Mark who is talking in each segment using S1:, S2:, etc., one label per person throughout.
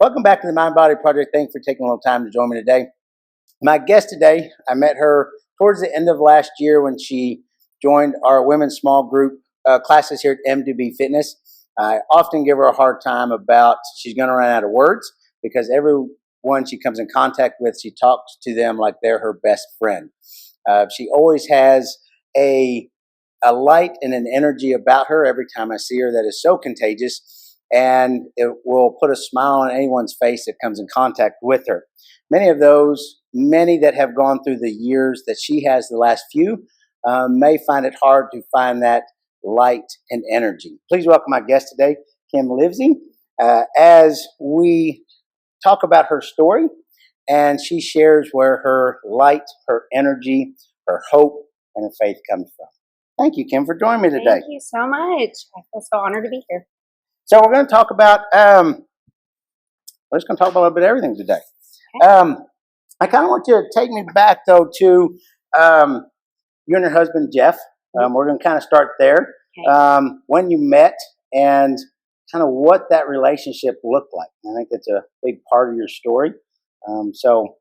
S1: Welcome back to the Mind Body Project. Thanks for taking a little time to join me today. My guest today, I met her towards the end of last year when she joined our women's small group classes here at M2B Fitness. I often give her a hard time about she's going to run out of words because everyone she comes in contact with, she talks to them like they're her best friend. She always has a light and an energy about her every time I see her that is so contagious, and it will put a smile on anyone's face that comes in contact with her. Many that have gone through the years that she has, the last few, may find it hard to find that light and energy. Please welcome my guest today, Kim Livsey, as we talk about her story, and she shares where her light, her energy, her hope, and her faith comes from. Thank you, Kim, for joining me today.
S2: Thank you so much. I feel so honored to be here.
S1: So we're going to talk about, we're just going to talk about a little bit of everything today.
S2: Okay.
S1: I kind of want you to take me back, though, to you and your husband, Jeff. We're going to kind of start there.
S2: Okay.
S1: When you met and kind of what that relationship looked like. I think that's a big part of your story. So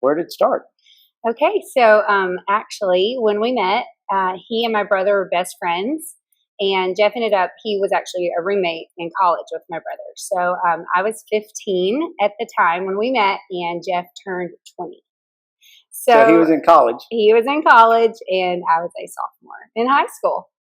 S1: where did it start?
S2: Okay, so actually, when we met, he and my brother were best friends, and Jeff he was actually a roommate in college with my brother. So I was 15 at the time when we met, and Jeff turned 20.
S1: So he was in college.
S2: He was in college, and I was a sophomore in high school.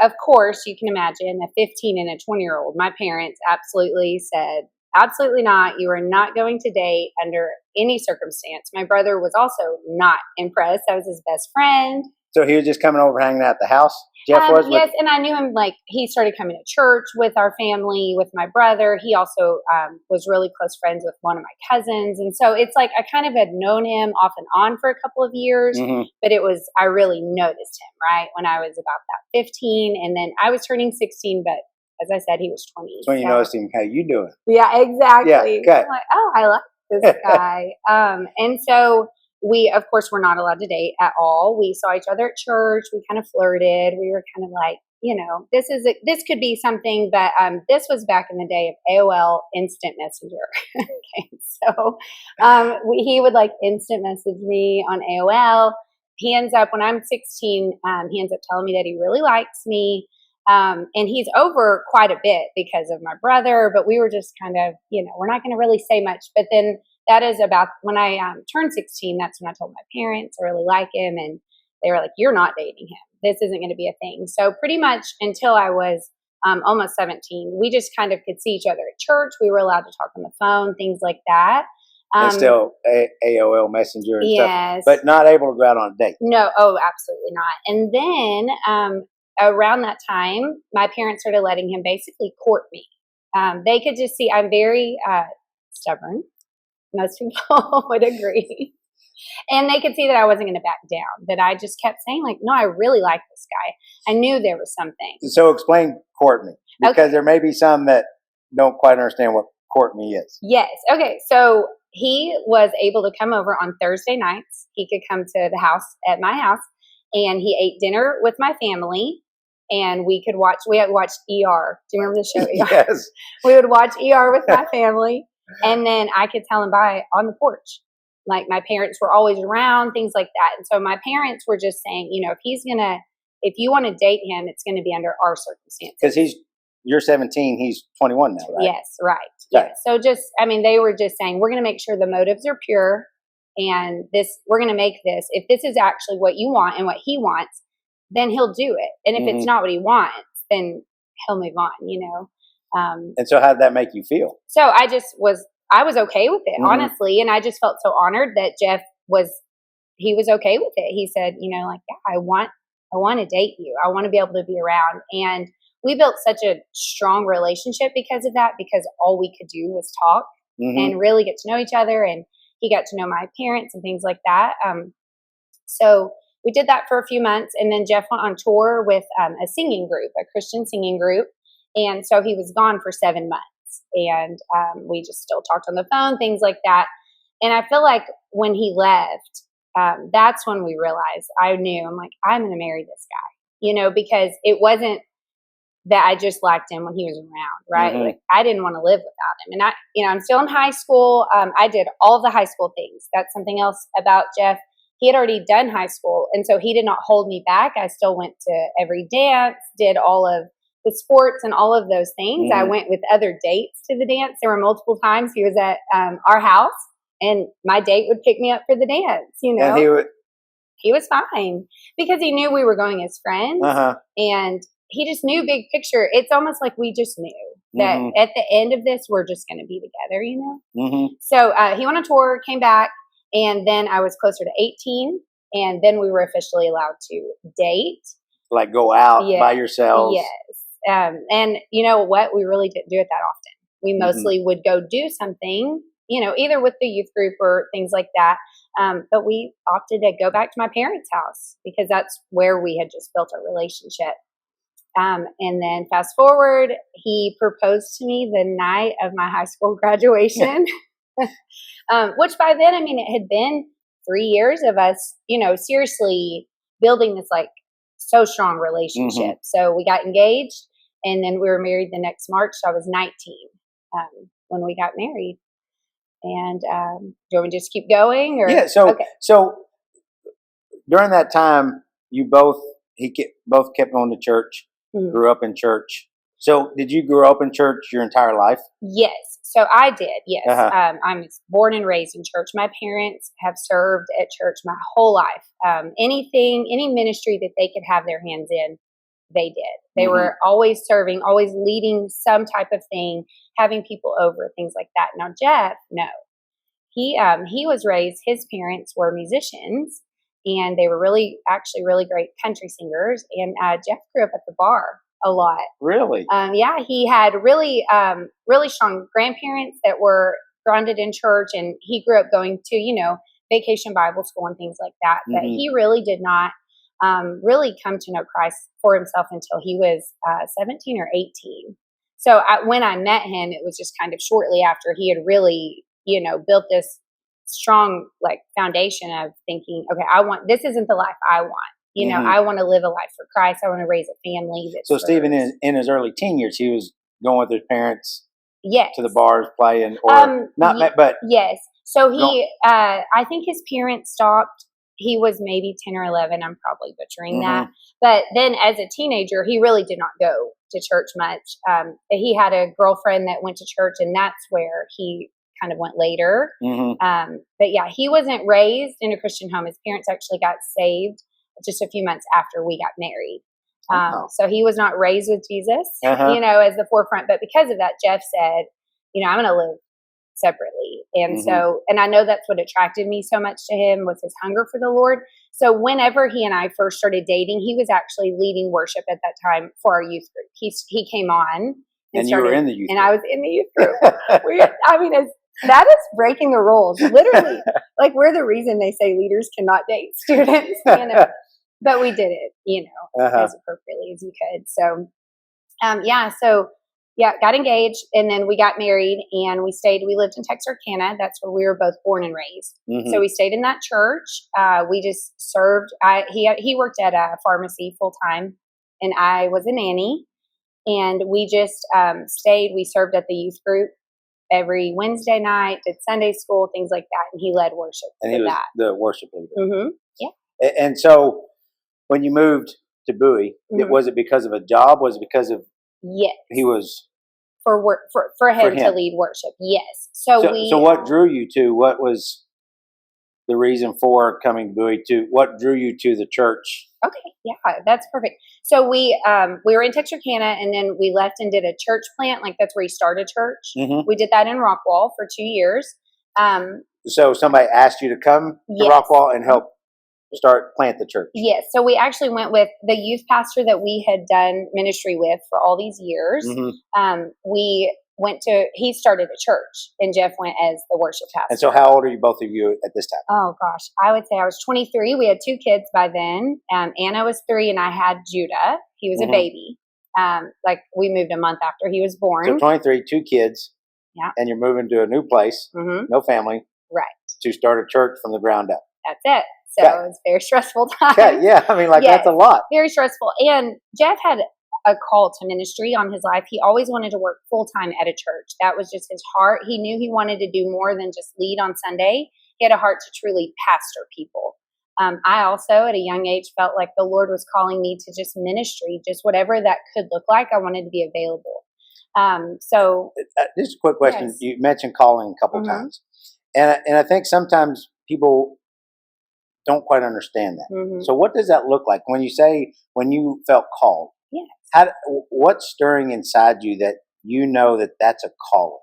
S2: Of course, you can imagine a 15 and a 20-year-old. My parents absolutely said, absolutely not. You are not going to date under any circumstance. My brother was also not impressed. I was his best friend.
S1: So he was just coming over hanging out at the house? Jeff was?
S2: Yes, and I knew him, he started coming to church with our family, with my brother. He also was really close friends with one of my cousins. And so it's like I kind of had known him off and on for a couple of years, but I really noticed him, right, when I was about that 15. And then I was turning 16, but as I said, he was 20.
S1: So you noticed him, how you doing?
S2: Yeah, exactly.
S1: Yeah, okay.
S2: I'm like, oh, I like this guy. And so we, of course, were not allowed to date at all. We saw each other at church. We kind of flirted. We were kind of like, this could be something, but this was back in the day of AOL Instant Messenger. Okay, so he would instant message me on AOL. He ends up, when I'm 16, he ends up telling me that he really likes me. And he's over quite a bit because of my brother, but we were just kind of, we're not going to really say much. But then that is about when I turned 16, that's when I told my parents I really like him. And they were like, you're not dating him. This isn't going to be a thing. So pretty much until I was almost 17, we just kind of could see each other at church. We were allowed to talk on the phone, things like that.
S1: And still AOL Messenger and
S2: yes.
S1: stuff, but not able to go out on a date.
S2: No, absolutely not. And then around that time, my parents started letting him basically court me. They could just see I'm very stubborn. Most people would agree. And they could see that I wasn't going to back down, that I just kept saying, no, I really like this guy. I knew there was something.
S1: So explain court me, because there may be some that don't quite understand what court me is.
S2: Yes. Okay. So he was able to come over on Thursday nights. He could come to the house at my house, and he ate dinner with my family. And we had watched ER. Do you remember the show ER?
S1: Yes.
S2: We would watch ER with my family. And then I could tell him bye on the porch. My parents were always around, things like that. And so my parents were just saying, if you want to date him, it's going to be under our circumstances.
S1: Because you're 17, he's 21 now, right?
S2: Yes, right. Yes. So they were just saying, we're going to make sure the motives are pure. And we're going to make this, if this is actually what you want and what he wants, then he'll do it. And if it's not what he wants, then he'll move on,
S1: And so how did that make you feel?
S2: So I was okay with it, honestly. And I just felt so honored that Jeff was okay with it. He said, yeah, I want to date you. I want to be able to be around. And we built such a strong relationship because of that, because all we could do was talk and really get to know each other. And he got to know my parents and things like that. So we did that for a few months, and then Jeff went on tour with a singing group, a Christian singing group. And so he was gone for 7 months, and we just still talked on the phone, things like that. And I feel like when he left, that's when we realized, I'm going to marry this guy, because it wasn't that I just liked him when he was around, right?
S1: Mhm.
S2: Like I didn't want to live without him. And I'm still in high school. I did all the high school things. That's something else about Jeff. He had already done high school, and so he did not hold me back. I still went to every dance, did all of the sports and all of those things. I went with other dates to the dance. There were multiple times he was at our house, and my date would pick me up for the dance,
S1: And
S2: he was fine because he knew we were going as friends, and he just knew big picture. It's almost like we just knew that at the end of this, we're just going to be together, So he went on tour, came back, and then I was closer to 18, and then we were officially allowed to date.
S1: Like go out by yourselves.
S2: Yes. And you know what? We really didn't do it that often. We mostly would go do something, either with the youth group or things like that. But we opted to go back to my parents' house because that's where we had just built our relationship. And then fast forward, he proposed to me the night of my high school graduation, which by then, it had been 3 years of us, seriously building this like so strong relationship. So we got engaged, and then we were married the next March. So I was 19 when we got married. And do you want me to just keep going? Or?
S1: Yeah. So during that time, you both kept going to church, grew up in church. So did you grow up in church your entire life?
S2: Yes. So I did. Yes. I was born and raised in church. My parents have served at church my whole life. Any ministry that they could have their hands in, they did. They were always serving, always leading some type of thing, having people over, things like that. Now, Jeff, no. He was raised, his parents were musicians, and they were really great country singers. And Jeff grew up at the bar a lot.
S1: Really?
S2: Yeah, he had really strong grandparents that were grounded in church, and he grew up going to, vacation Bible school and things like that. But he really did not really come to know Christ for himself until he was 17 or 18. So when I met him, it was just kind of shortly after he had really, built this strong like foundation of thinking, okay, this isn't the life I want. I want to live a life for Christ. I want to raise a family.
S1: So Stephen, in his early teen years, he was going with his parents
S2: yes.
S1: to the bars playing, or but
S2: yes. So he, I think his parents stopped. He was maybe 10 or 11. I'm probably butchering that. But then as a teenager, he really did not go to church much. He had a girlfriend that went to church, and that's where he kind of went later. But yeah, he wasn't raised in a Christian home. His parents actually got saved just a few months after we got married. So he was not raised with Jesus, as the forefront. But because of that, Jeff said, I'm going to live separately. And so, and I know that's what attracted me so much to him was his hunger for the Lord. So whenever he and I first started dating, he was actually leading worship at that time for our youth group. He came on.
S1: And you were in the youth group.
S2: And I was in the youth group. That is breaking the rules. Literally, like we're the reason they say leaders cannot date students, But we did it, as appropriately as you could. So, got engaged, and then we got married, and we lived in Texarkana. That's where we were both born and raised. So we stayed in that church. We just served. He worked at a pharmacy full time, and I was a nanny. And we just stayed. We served at the youth group every Wednesday night, did Sunday school, things like that. And he led worship.
S1: And he was the worship leader.
S2: Yeah.
S1: And so when you moved to Bowie, was it because of a job? Was it because of he was
S2: for work for him to lead worship? Yes. So
S1: what drew you to? What was the reason for coming to Bowie? What drew you to the church?
S2: Okay, yeah, that's perfect. So we were in Texarkana, and then we left and did a church plant. Like that's where he started church. We did that in Rockwall for 2 years.
S1: So somebody asked you to come to Rockwall and help plant the church.
S2: Yes. So we actually went with the youth pastor that we had done ministry with for all these years. He started a church, and Jeff went as the worship pastor.
S1: And so how old are you, both of you, at this time?
S2: Oh gosh, I would say I was 23. We had 2 kids by then. Anna was 3, and I had Judah. He was a baby. We moved a month after he was born.
S1: So 23, 2 kids.
S2: Yeah.
S1: And you're moving to a new place, no family.
S2: Right.
S1: To start a church from the ground up.
S2: That's it. So it was a very stressful time.
S1: Yeah, that's a lot.
S2: Very stressful. And Jeff had a call to ministry on his life. He always wanted to work full time at a church. That was just his heart. He knew he wanted to do more than just lead on Sunday. He had a heart to truly pastor people. I also, at a young age, felt like the Lord was calling me to just ministry, just whatever that could look like. I wanted to be available.
S1: Just a quick question.
S2: Yes.
S1: You mentioned calling a couple times, and I think sometimes people don't quite understand that. So what does that look like when you say when you felt called?
S2: Yes.
S1: What's stirring inside you that you know that that's a calling?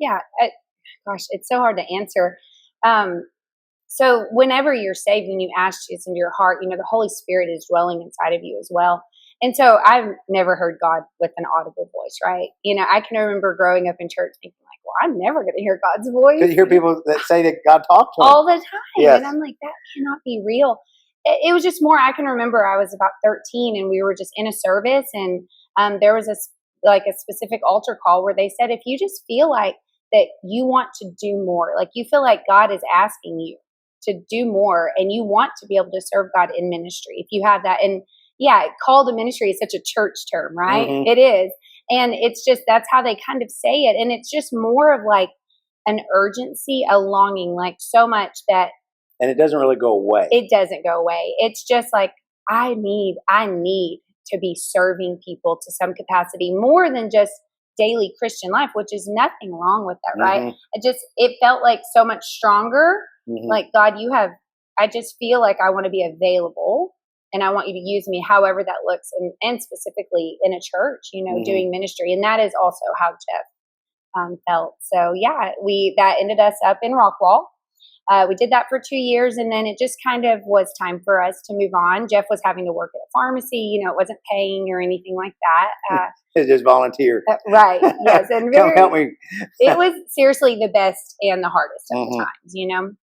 S2: Yeah. Gosh, it's so hard to answer. So whenever you're saved and you ask Jesus into your heart, the Holy Spirit is dwelling inside of you as well. And so I've never heard God with an audible voice, right? I can remember growing up in church thinking like, well, I'm never going to hear God's voice.
S1: Because you hear people that say that God talked to them
S2: all the time.
S1: Yes.
S2: And I'm like, that cannot be real. It was just more, I can remember I was about 13 and we were just in a service and there was a specific altar call where they said, if you just feel like that you want to do more, like you feel like God is asking you to do more and you want to be able to serve God in ministry, if you have that. And yeah, call to ministry is such a church term, right? It is. And it's just, that's how they kind of say it. And it's just more of like an urgency, a longing, like so much that.
S1: And it doesn't really go away.
S2: It doesn't go away. It's just like, I need to be serving people to some capacity more than just daily Christian life, which is nothing wrong with that, right? It felt like so much stronger. Like, God, I just feel like I want to be available and I want you to use me however that looks and specifically in a church, doing ministry. And that is also how Jeff felt. So yeah, that ended us up in Rockwall. We did that for 2 years and then it just kind of was time for us to move on. Jeff was having to work at a pharmacy, it wasn't paying or anything like that.
S1: It's just volunteer.
S2: Right. Yes. And
S1: Come help me.
S2: It was seriously the best and the hardest of the times,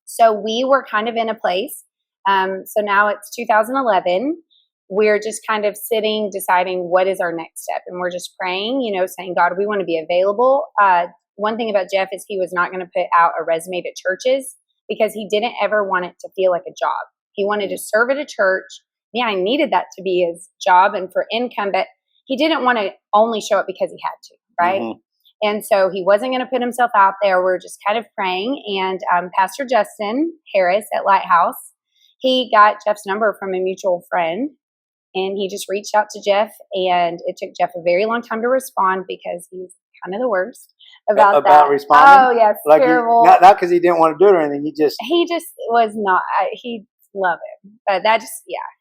S2: So we were kind of in a place. So now it's 2011. We're just kind of sitting, deciding what is our next step. And we're just praying, saying, God, we want to be available. One thing about Jeff is he was not going to put out a resume to churches because he didn't ever want it to feel like a job. He wanted to serve at a church. Yeah, I needed that to be his job and for income, but he didn't want to only show up because he had to, right? And so he wasn't going to put himself out there. We're just kind of praying. And Pastor Justin Harris at Lighthouse, he got Jeff's number from a mutual friend. And he just reached out to Jeff. And it took Jeff a very long time to respond because he's kind of the worst about that.
S1: Responding?
S2: Oh, yes,
S1: like
S2: terrible.
S1: Not because he didn't want to do it or anything.
S2: He just was not. He loved him. But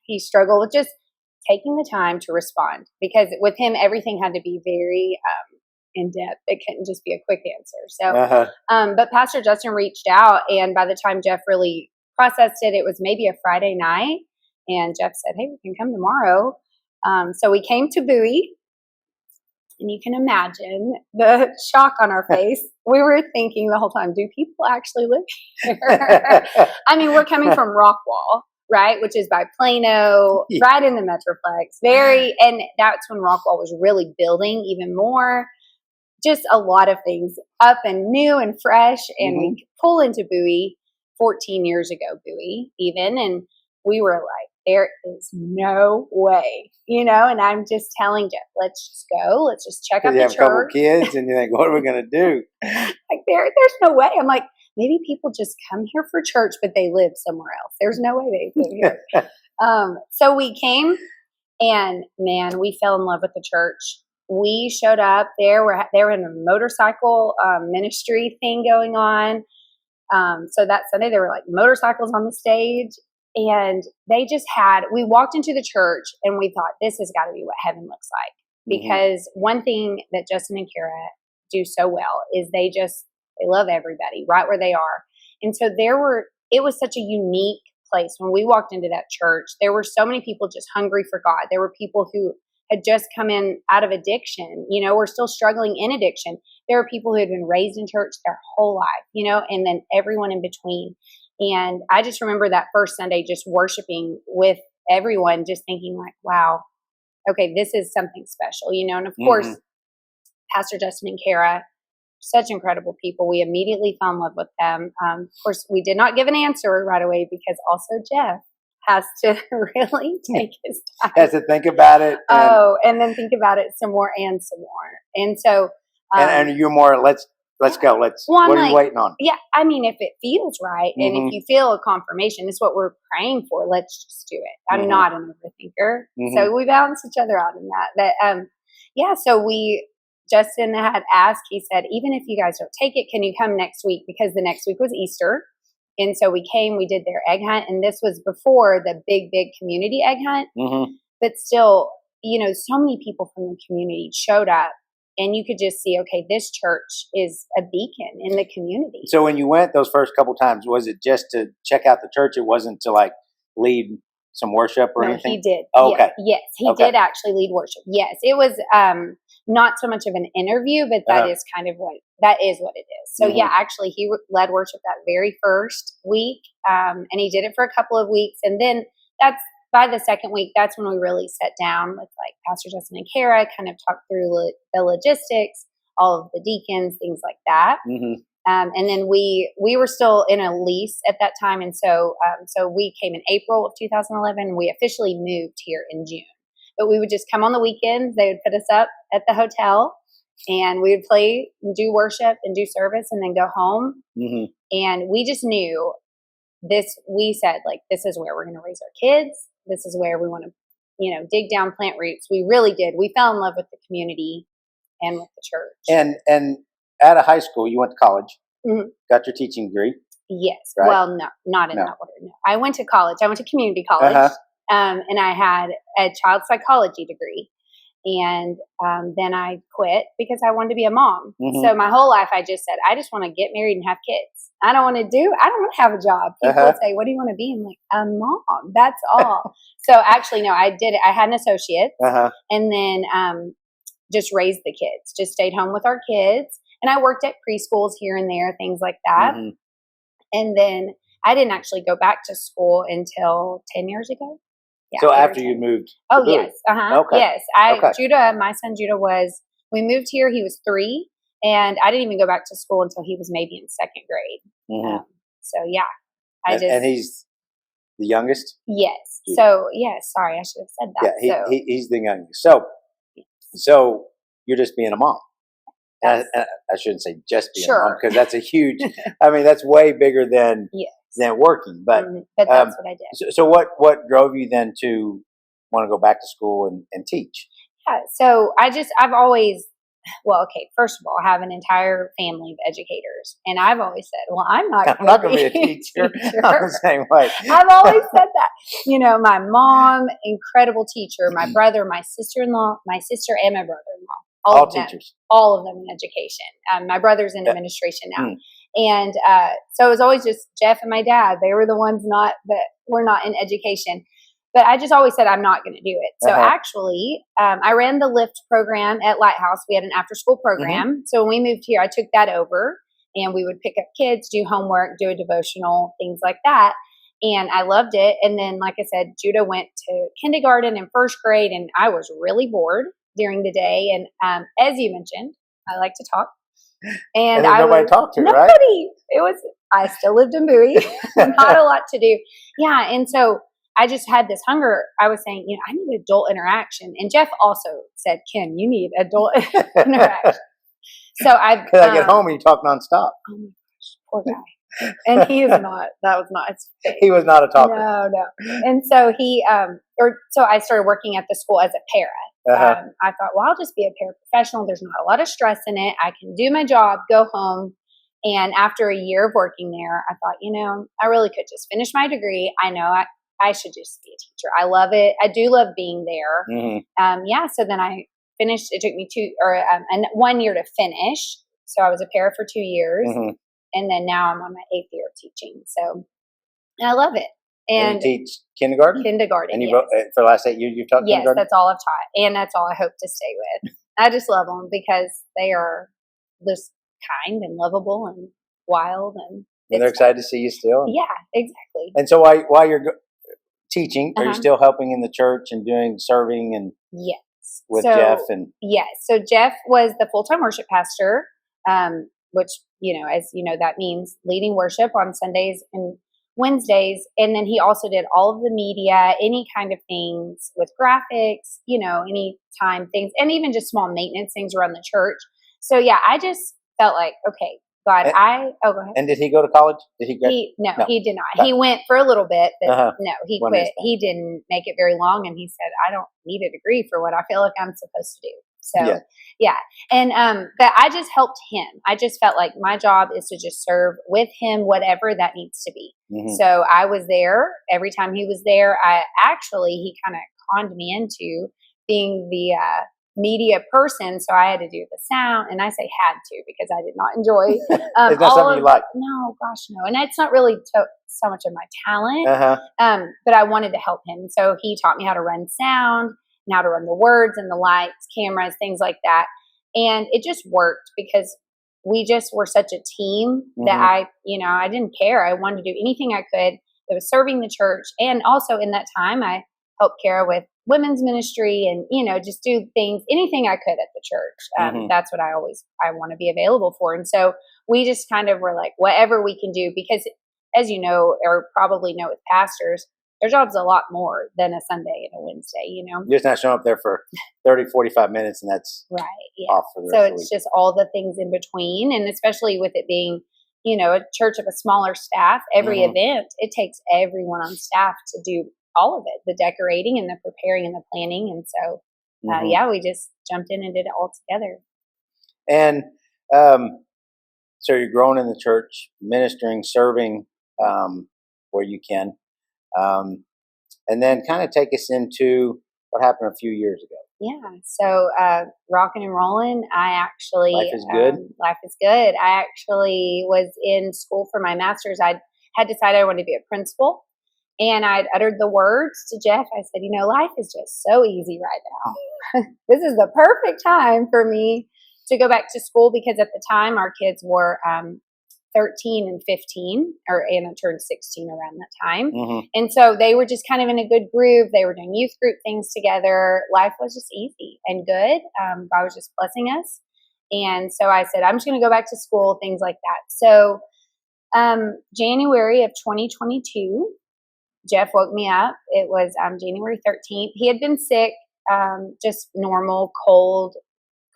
S2: he struggled with just taking the time to respond because with him, everything had to be very in depth. It couldn't just be a quick answer. So, but Pastor Justin reached out, and by the time Jeff really processed it, it was maybe a Friday night, and Jeff said, "Hey, we can come tomorrow." So we came to Bowie, and you can imagine the shock on our face. We were thinking the whole time, "Do people actually live here?" I mean, we're coming from Rockwall, right, which is by Plano, right in the Metroplex. And that's when Rockwall was really building even more. Just a lot of things up and new and fresh. And we pull into Bowie 14 years ago, Bowie even. And we were like, there is no way, and I'm just telling Jeff, let's just go. Let's just check out the church.
S1: You have a couple kids and you think, what are we going to do?
S2: Like there's no way. I'm like, maybe people just come here for church, but they live somewhere else. There's no way they live here. So we came and man, we fell in love with the church. We showed up there. They were in a motorcycle ministry thing going on. So that Sunday there were like motorcycles on the stage. And we walked into the church and we thought, this has got to be what heaven looks like. Because one thing that Justin and Kara do so well is they love everybody right where they are. And so it was such a unique place. When we walked into that church, there were so many people just hungry for God. There were people who had just come in out of addiction, were still struggling in addiction. There were people who had been raised in church their whole life, and then everyone in between. And I just remember that first Sunday just worshiping with everyone, just thinking like, wow, okay, this is something special, and of course, Pastor Justin and Kara, such incredible people. We immediately fell in love with them. Of course, we did not give an answer right away because also Jeff has to really take his time.
S1: Has to think about it.
S2: And then think about it some more and some more. And so,
S1: and you're more, let's go. What are you waiting on?
S2: Yeah, I mean, if it feels right, and if you feel a confirmation, it's what we're praying for. Let's just do it. I'm not an overthinker, so we balance each other out in that. But so Justin had asked. He said, even if you guys don't take it, can you come next week? Because the next week was Easter, and so we came. We did their egg hunt, and this was before the big community egg hunt. But still, so many people from the community showed up. And you could just see, okay, this church is a beacon in the community.
S1: So when you went those first couple times, was it just to check out the church? It wasn't to like lead some worship or anything?
S2: He did.
S1: Oh, okay.
S2: Yes, he did actually lead worship. Yes, it was not so much of an interview, but that is kind of what it is. So actually he led worship that very first week, and he did it for a couple of weeks, and then by the second week, that's when we really sat down with like Pastor Justin and Kara, kind of talked through the logistics, all of the deacons, things like that. And then we were still in a lease at that time, and so we came in April of 2011. We officially moved here in June, but we would just come on the weekends. They would put us up at the hotel, and we would play, and do worship, and do service, and then go home. And we just knew this. We said, like, this is where we're going to raise our kids. This is where we want to, dig down, plant roots. We really did. We fell in love with the community and with the church.
S1: And out of high school, you went to college, got your teaching degree.
S2: Yes.
S1: Right?
S2: Well, no, not in that order. No. I went to college. I went to community college, and I had a child psychology degree. And then I quit because I wanted to be a mom. So my whole life, I just said, I just want to get married and have kids. I don't want to have a job. People would say, what do you want to be? I'm like, a mom. That's all. So actually, no, I did it. I had an associate, and then just raised the kids, just stayed home with our kids. And I worked at preschools here and there, things like that. And then I didn't actually go back to school until 10 years ago. Yeah,
S1: so after you moved.
S2: Oh, yes.
S1: Okay.
S2: Yes. Judah, my son Judah we moved here. He was 3, and I didn't even go back to school until he was maybe in 2nd grade. So yeah,
S1: and he's the youngest?
S2: Yes. So sorry, I should have said that.
S1: Yeah, he's the youngest. So you're just being a mom. I shouldn't say just being a mom, because that's a huge, that's way bigger than working. But
S2: that's what I did.
S1: So what drove you then to want to go back to school and teach?
S2: Yeah, so I've always, first of all, I have an entire family of educators, and I've always said, well, I'm not going to be a teacher.
S1: I'm the same way.
S2: I've always said that. My mom, incredible teacher, my brother, my sister-in-law, my sister, and my brother-in-law. All of
S1: teachers.
S2: All of them in education. My brother's in administration now. And so it was always just Jeff and my dad. They were the ones that were not in education. But I just always said, I'm not going to do it. So actually, I ran the Lift program at Lighthouse. We had an after-school program. So when we moved here, I took that over. And we would pick up kids, do homework, do a devotional, things like that. And I loved it. And then, like I said, Judah went to kindergarten and 1st grade. And I was really bored during the day. And as you mentioned, I like to talk. And
S1: nobody to talk to,
S2: nobody.
S1: Right?
S2: I still lived in Bowie. Not a lot to do. Yeah. And so I just had this hunger. I was saying, I need adult interaction. And Jeff also said, Kim, you need adult interaction. So I
S1: get home and you talk nonstop.
S2: Oh my gosh, poor guy. And he is not. That was not his thing.
S1: He was not a talker.
S2: No. And so so I started working at the school as a para. I thought, well, I'll just be a paraprofessional. There's not a lot of stress in it. I can do my job, go home. And after a year of working there, I thought, I really could just finish my degree. I know I should just be a teacher. I love it. I do love being there. So then I finished. It took me 1 year to finish. So I was a para for 2 years. And then now I'm on my 8th year of teaching. So I love it.
S1: And you teach kindergarten?
S2: Kindergarten,
S1: and for the last 8 years you've taught kindergarten?
S2: Yes, that's all I've taught. And that's all I hope to stay with. I just love them because they are just kind and lovable and wild. And
S1: they're excited to see you still?
S2: Yeah, exactly.
S1: And so while you're teaching, are you still helping in the church and doing serving and with Jeff?
S2: Yes. So Jeff was the full-time worship pastor, which, as you know, that means leading worship on Sundays. And Wednesdays. And then he also did all of the media, any kind of things with graphics, any time things, and even just small maintenance things around the church. So yeah, I just felt like, okay, God, go ahead.
S1: And did he go to college? Did he go?
S2: No, he did not. No. He went for a little bit, but no, he quit. He didn't make it very long. And he said, I don't need a degree for what I feel like I'm supposed to do. So yeah. And, but I just helped him. I just felt like my job is to just serve with him, whatever that needs to be. Mm-hmm. So I was there every time he was there. He kind of conned me into being the, media person, so I had to do the sound, and I say had to because I did not enjoy.
S1: It's not something you like.
S2: No, gosh, no, and it's not really so much of my talent. But I wanted to help him, so he taught me how to run sound, and how to run the words and the lights, cameras, things like that, and it just worked because we just were such a team that I didn't care. I wanted to do anything I could that was serving the church, and also in that time I helped Kara with women's ministry and, just do things, anything I could at the church. That's what I want to be available for. And so we just kind of were like, whatever we can do, because as you know, or probably know with pastors, their job's a lot more than a Sunday and a Wednesday,
S1: You're just not showing up there for 30, 45 minutes and that's
S2: right. Yeah.
S1: Off for the
S2: so
S1: rest
S2: it's just all the things in between. And especially with it being, a church of a smaller staff, every event, it takes everyone on staff to do all of it, the decorating and the preparing and the planning. And so, we just jumped in and did it all together.
S1: And so you're growing in the church, ministering, serving where you can. And then kind of take us into what happened a few years ago.
S2: Yeah. So rocking and rolling,
S1: Life is good.
S2: Life is good. I actually was in school for my master's. I had decided I wanted to be a principal. And I'd uttered the words to Jeff. I said, life is just so easy right now. This is the perfect time for me to go back to school because at the time our kids were 13 and 15, or Anna turned 16 around that time. And so they were just kind of in a good groove. They were doing youth group things together. Life was just easy and good. God was just blessing us. And so I said, I'm just going to go back to school, things like that. So January of 2022, Jeff woke me up. It was January 13th. He had been sick, just normal cold,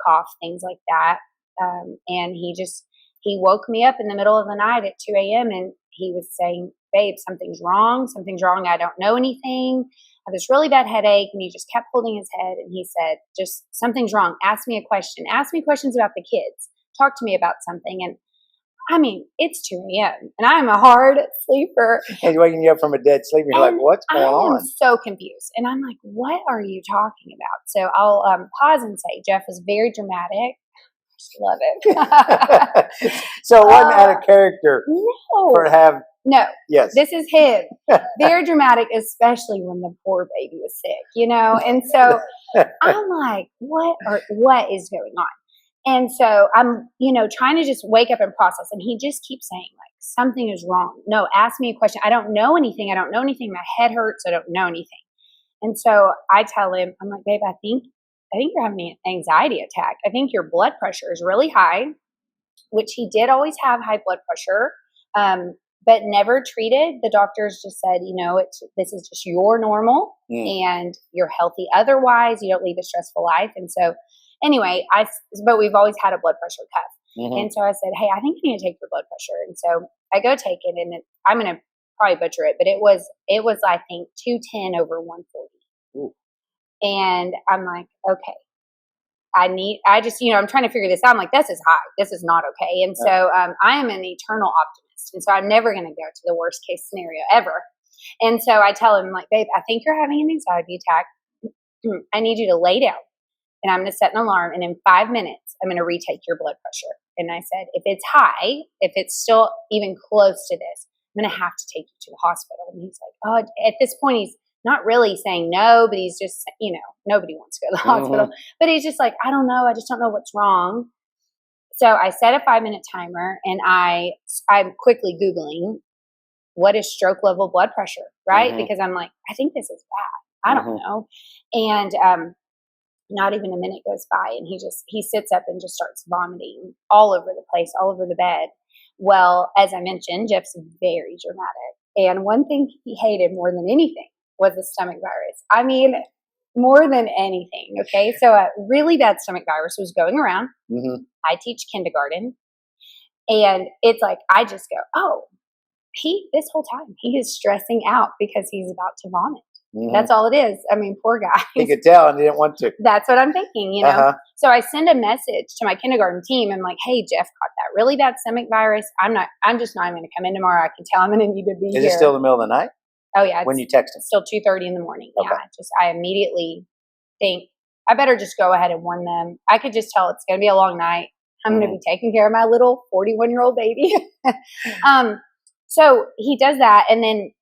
S2: cough, things like that. And he woke me up in the middle of the night at 2 a.m. and he was saying, babe, something's wrong. I don't know anything. I have this really bad headache. And he just kept holding his head. And he said, just something's wrong. Ask me a question. Ask me questions about the kids. Talk to me about something. And it's 2 a.m. and I'm a hard sleeper.
S1: And waking you up from a dead sleep, and you're like, what's going on?
S2: I'm so confused. And I'm like, what are you talking about? So I'll pause and say, Jeff was very dramatic. I just love it.
S1: So it wasn't out of character for
S2: No.
S1: Yes.
S2: This is him. Very dramatic, especially when the poor baby was sick, And so I'm like, what is going on? And so I'm, trying to just wake up and process. And he just keeps saying, like, something is wrong. No, ask me a question. I don't know anything. My head hurts. I don't know anything. And so I tell him, I'm like, babe, I think you're having an anxiety attack. I think your blood pressure is really high, which he did always have high blood pressure, but never treated. The doctors just said, this is just your normal and you're healthy otherwise. You don't lead a stressful life. And so anyway, but we've always had a blood pressure cuff. And so I said, hey, I think you need to take your blood pressure. And so I go take it, and I'm going to probably butcher it, but it was, I think, 210 over 140. Ooh. And I'm like, okay, I'm trying to figure this out. I'm like, this is high. This is not okay. And so I am an eternal optimist. And so I'm never going to go to the worst case scenario ever. And so I tell him, like, babe, I think you're having an anxiety attack. I need you to lay down. And I'm going to set an alarm, and in 5 minutes, I'm going to retake your blood pressure. And I said, if it's high, if it's still even close to this, I'm going to have to take you to the hospital. And he's like, oh, at this point, he's not really saying no, but he's just, nobody wants to go to the hospital. But he's just like, I don't know. I just don't know what's wrong. So I set a 5-minute timer, and I'm quickly Googling what is stroke level blood pressure, right? Because I'm like, I think this is bad. I don't know. And not even a minute goes by, and he sits up and just starts vomiting all over the place, all over the bed. Well, as I mentioned, Jeff's very dramatic. And one thing he hated more than anything was the stomach virus. I mean, more than anything. Okay. So a really bad stomach virus was going around.
S1: Mm-hmm.
S2: I teach kindergarten. And it's like, I just go, oh, this whole time, he is stressing out because he's about to vomit.
S1: Mm-hmm.
S2: That's all it is. I mean, poor guy.
S1: He could tell and he didn't want to.
S2: That's what I'm thinking, you know.
S1: Uh-huh.
S2: So I send a message to my kindergarten team. I'm like, hey, Jeff caught that really bad stomach virus. I'm just not even going to come in tomorrow. I can tell I'm going to need to be here.
S1: Is it still the middle of the night?
S2: Oh, yeah.
S1: When you text him?
S2: Still 2:30 in the morning.
S1: Okay.
S2: Yeah. I immediately think I better just go ahead and warn them. I could just tell it's going to be a long night. I'm going to be taking care of my little 41-year-old baby. So he does that. And then,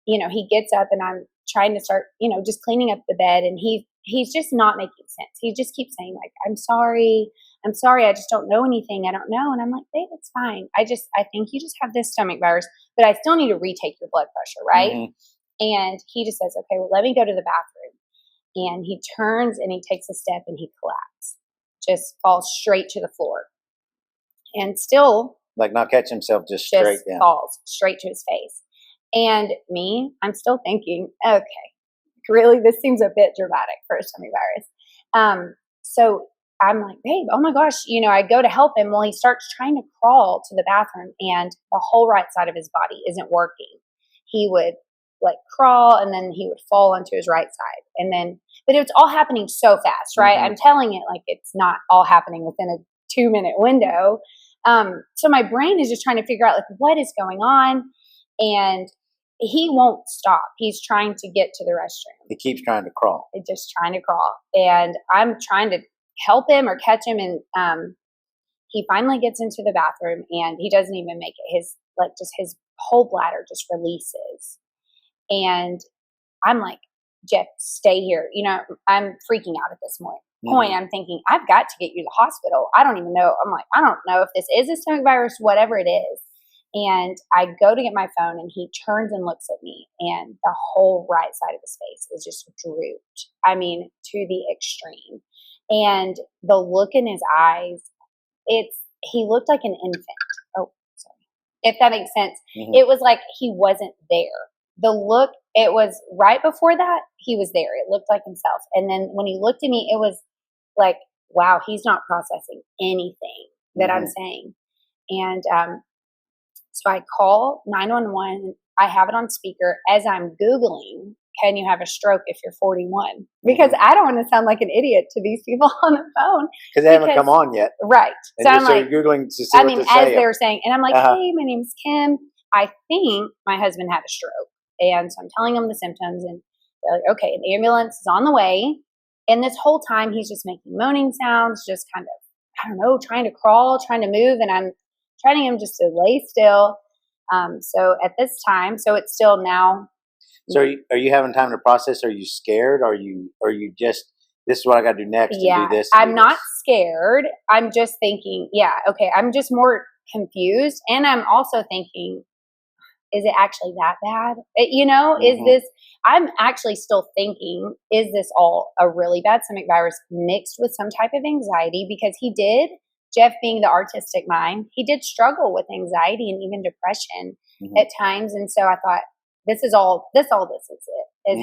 S2: you know, he gets up and I'm trying to start, you know, just cleaning up the bed. And he's just not making sense. He just keeps saying like, I'm sorry. I just don't know anything. I don't know. And I'm like, babe, it's fine. I think you just have this stomach virus, but I still need to retake your blood pressure. Right. Mm-hmm. And he just says, okay, well, let me go to the bathroom. And he turns and he takes a step and he collapses, just falls straight to the floor. And still,
S1: like not catch himself, just straight down.
S2: Falls straight to his face. And I'm still thinking, okay, really, this seems a bit dramatic for a stomach virus. So I'm like, babe, oh my gosh, you know, I go to help him. Well, he starts trying to crawl to the bathroom and the whole right side of his body isn't working. He would like crawl and then he would fall onto his right side. And then, but it's all happening so fast, right? Mm-hmm. I'm telling it like it's not all happening within a 2-minute window. So my brain is just trying to figure out like what is going on, and he won't stop. He's trying to get to the restroom.
S1: He keeps trying to crawl.
S2: He's just trying to crawl, and I'm trying to help him or catch him, and he finally gets into the bathroom, and he doesn't even make it. His whole bladder just releases, and I'm like, Jeff, stay here. You know, I'm freaking out at this point. I'm thinking, I've got to get you to the hospital. I don't even know. I'm like, I don't know if this is a stomach virus, whatever it is. And I go to get my phone and he turns and looks at me and the whole right side of his face is just drooped. I mean, to the extreme. And the look in his eyes, he looked like an infant. Oh, sorry. If that makes sense. Mm-hmm. It was like he wasn't there. The look, it was right before that, he was there. It looked like himself. And then when he looked at me, it was like, wow, he's not processing anything that I'm saying. And so I call 911. I have it on speaker as I'm Googling, can you have a stroke if you're 41? Because I don't want to sound like an idiot to these people on the phone.
S1: Because they haven't come on yet.
S2: Right.
S1: And so I'm like, Googling to see what to say.
S2: As they're saying, and I'm like, hey, my name's Kim. I think my husband had a stroke. And so I'm telling them the symptoms and they're like, okay, the ambulance is on the way. And this whole time he's just making moaning sounds, just kind of, I don't know, trying to crawl, trying to move. And I'm trying him just to lay still. So at this time, so it's still now.
S1: So are you having time to process? Are you scared? Are you just, this is what I got to do next?
S2: Yeah,
S1: and do this.
S2: I'm not scared. I'm just thinking, yeah, okay. I'm just more confused. And I'm also thinking, is it actually that bad? You know, is this, I'm actually still thinking, is this all a really bad stomach virus mixed with some type of anxiety? Because he did, Jeff being the artistic mind, he did struggle with anxiety and even depression at times. And so I thought, this is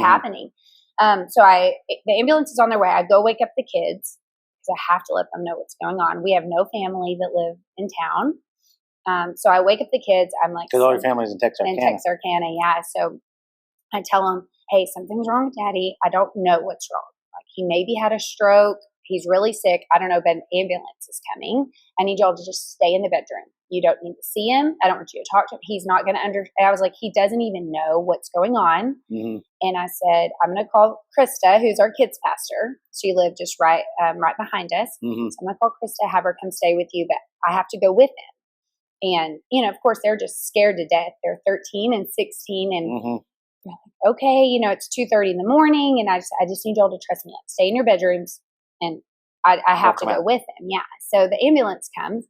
S2: happening. So the ambulance is on their way. I go wake up the kids because I have to let them know what's going on. We have no family that live in town. So I wake up the kids. I'm like,
S1: because all your family's in Texarkana.
S2: In Texarkana, yeah. So I tell them, hey, something's wrong with Daddy. I don't know what's wrong. Like he maybe had a stroke. He's really sick. I don't know, but an ambulance is coming. I need y'all to just stay in the bedroom. You don't need to see him. I don't want you to talk to him. He's not going to I was like, he doesn't even know what's going on. And I said, I'm going to call Krista, who's our kids pastor. She lived just right behind us. So I'm going to call Krista, have her come stay with you, but I have to go with him. And, you know, of course, they're just scared to death. They're 13 and 16 and they're like, okay, you know, it's 2:30 in the morning and I just need y'all to trust me. Like, stay in your bedrooms and I have to go with him. Yeah. So the ambulance comes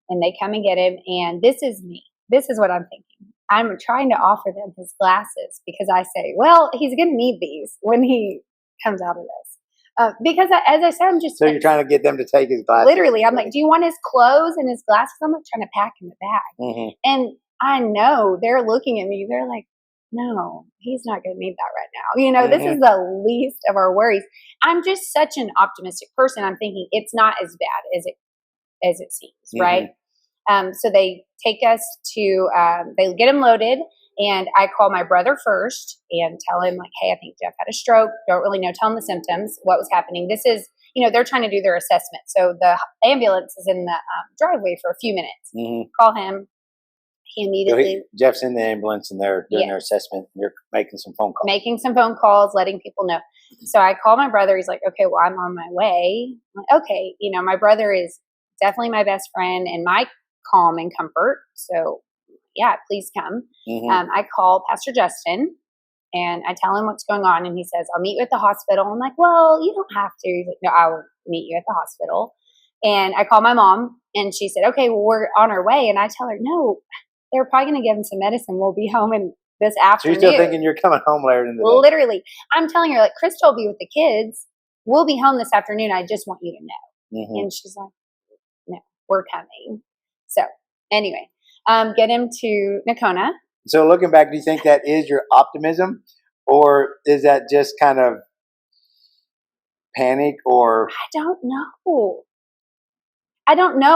S2: and they come and get him. And this is me. This is what I'm thinking. I'm trying to offer them his glasses because I say, well, he's going to need these when he comes out of this. Because as I said, I'm just.
S1: So you're trying to get them to take his glasses?
S2: Literally. I'm like, do you want his clothes and his glasses? I'm not trying to pack in the bag. And I know they're looking at me. They're like, no, he's not going to need that right now. You know, this is the least of our worries. I'm just such an optimistic person. I'm thinking it's not as bad as it seems, right? So they take us to, they get him loaded, and I call my brother first and tell him, like, hey, I think Jeff had a stroke. Don't really know. Tell him the symptoms, what was happening. This is, you know, they're trying to do their assessment. So the ambulance is in the driveway for a few minutes. Call him. He immediately.
S1: So Jeff's in the ambulance and they're doing their assessment. And you're making some phone calls.
S2: Making some phone calls, letting people know. So I call my brother. He's like, okay, well, I'm on my way. I'm like, okay, you know, my brother is definitely my best friend and my calm and comfort. So yeah, please come. I call Pastor Justin and I tell him what's going on. And he says, I'll meet you at the hospital. I'm like, well, you don't have to. He's like, no, I will meet you at the hospital. And I call my mom and she said, okay, well, we're on our way. And I tell her, no, they're probably going to give him some medicine. We'll be home in this afternoon.
S1: So you're still thinking you're coming home later in the day?
S2: Literally. I'm telling her, like, Crystal will be with the kids. We'll be home this afternoon. I just want you to know. And she's like, no, we're coming. So anyway, get him to Nakona.
S1: So looking back, do you think that is your optimism, or is that just kind of panic? Or
S2: I don't know.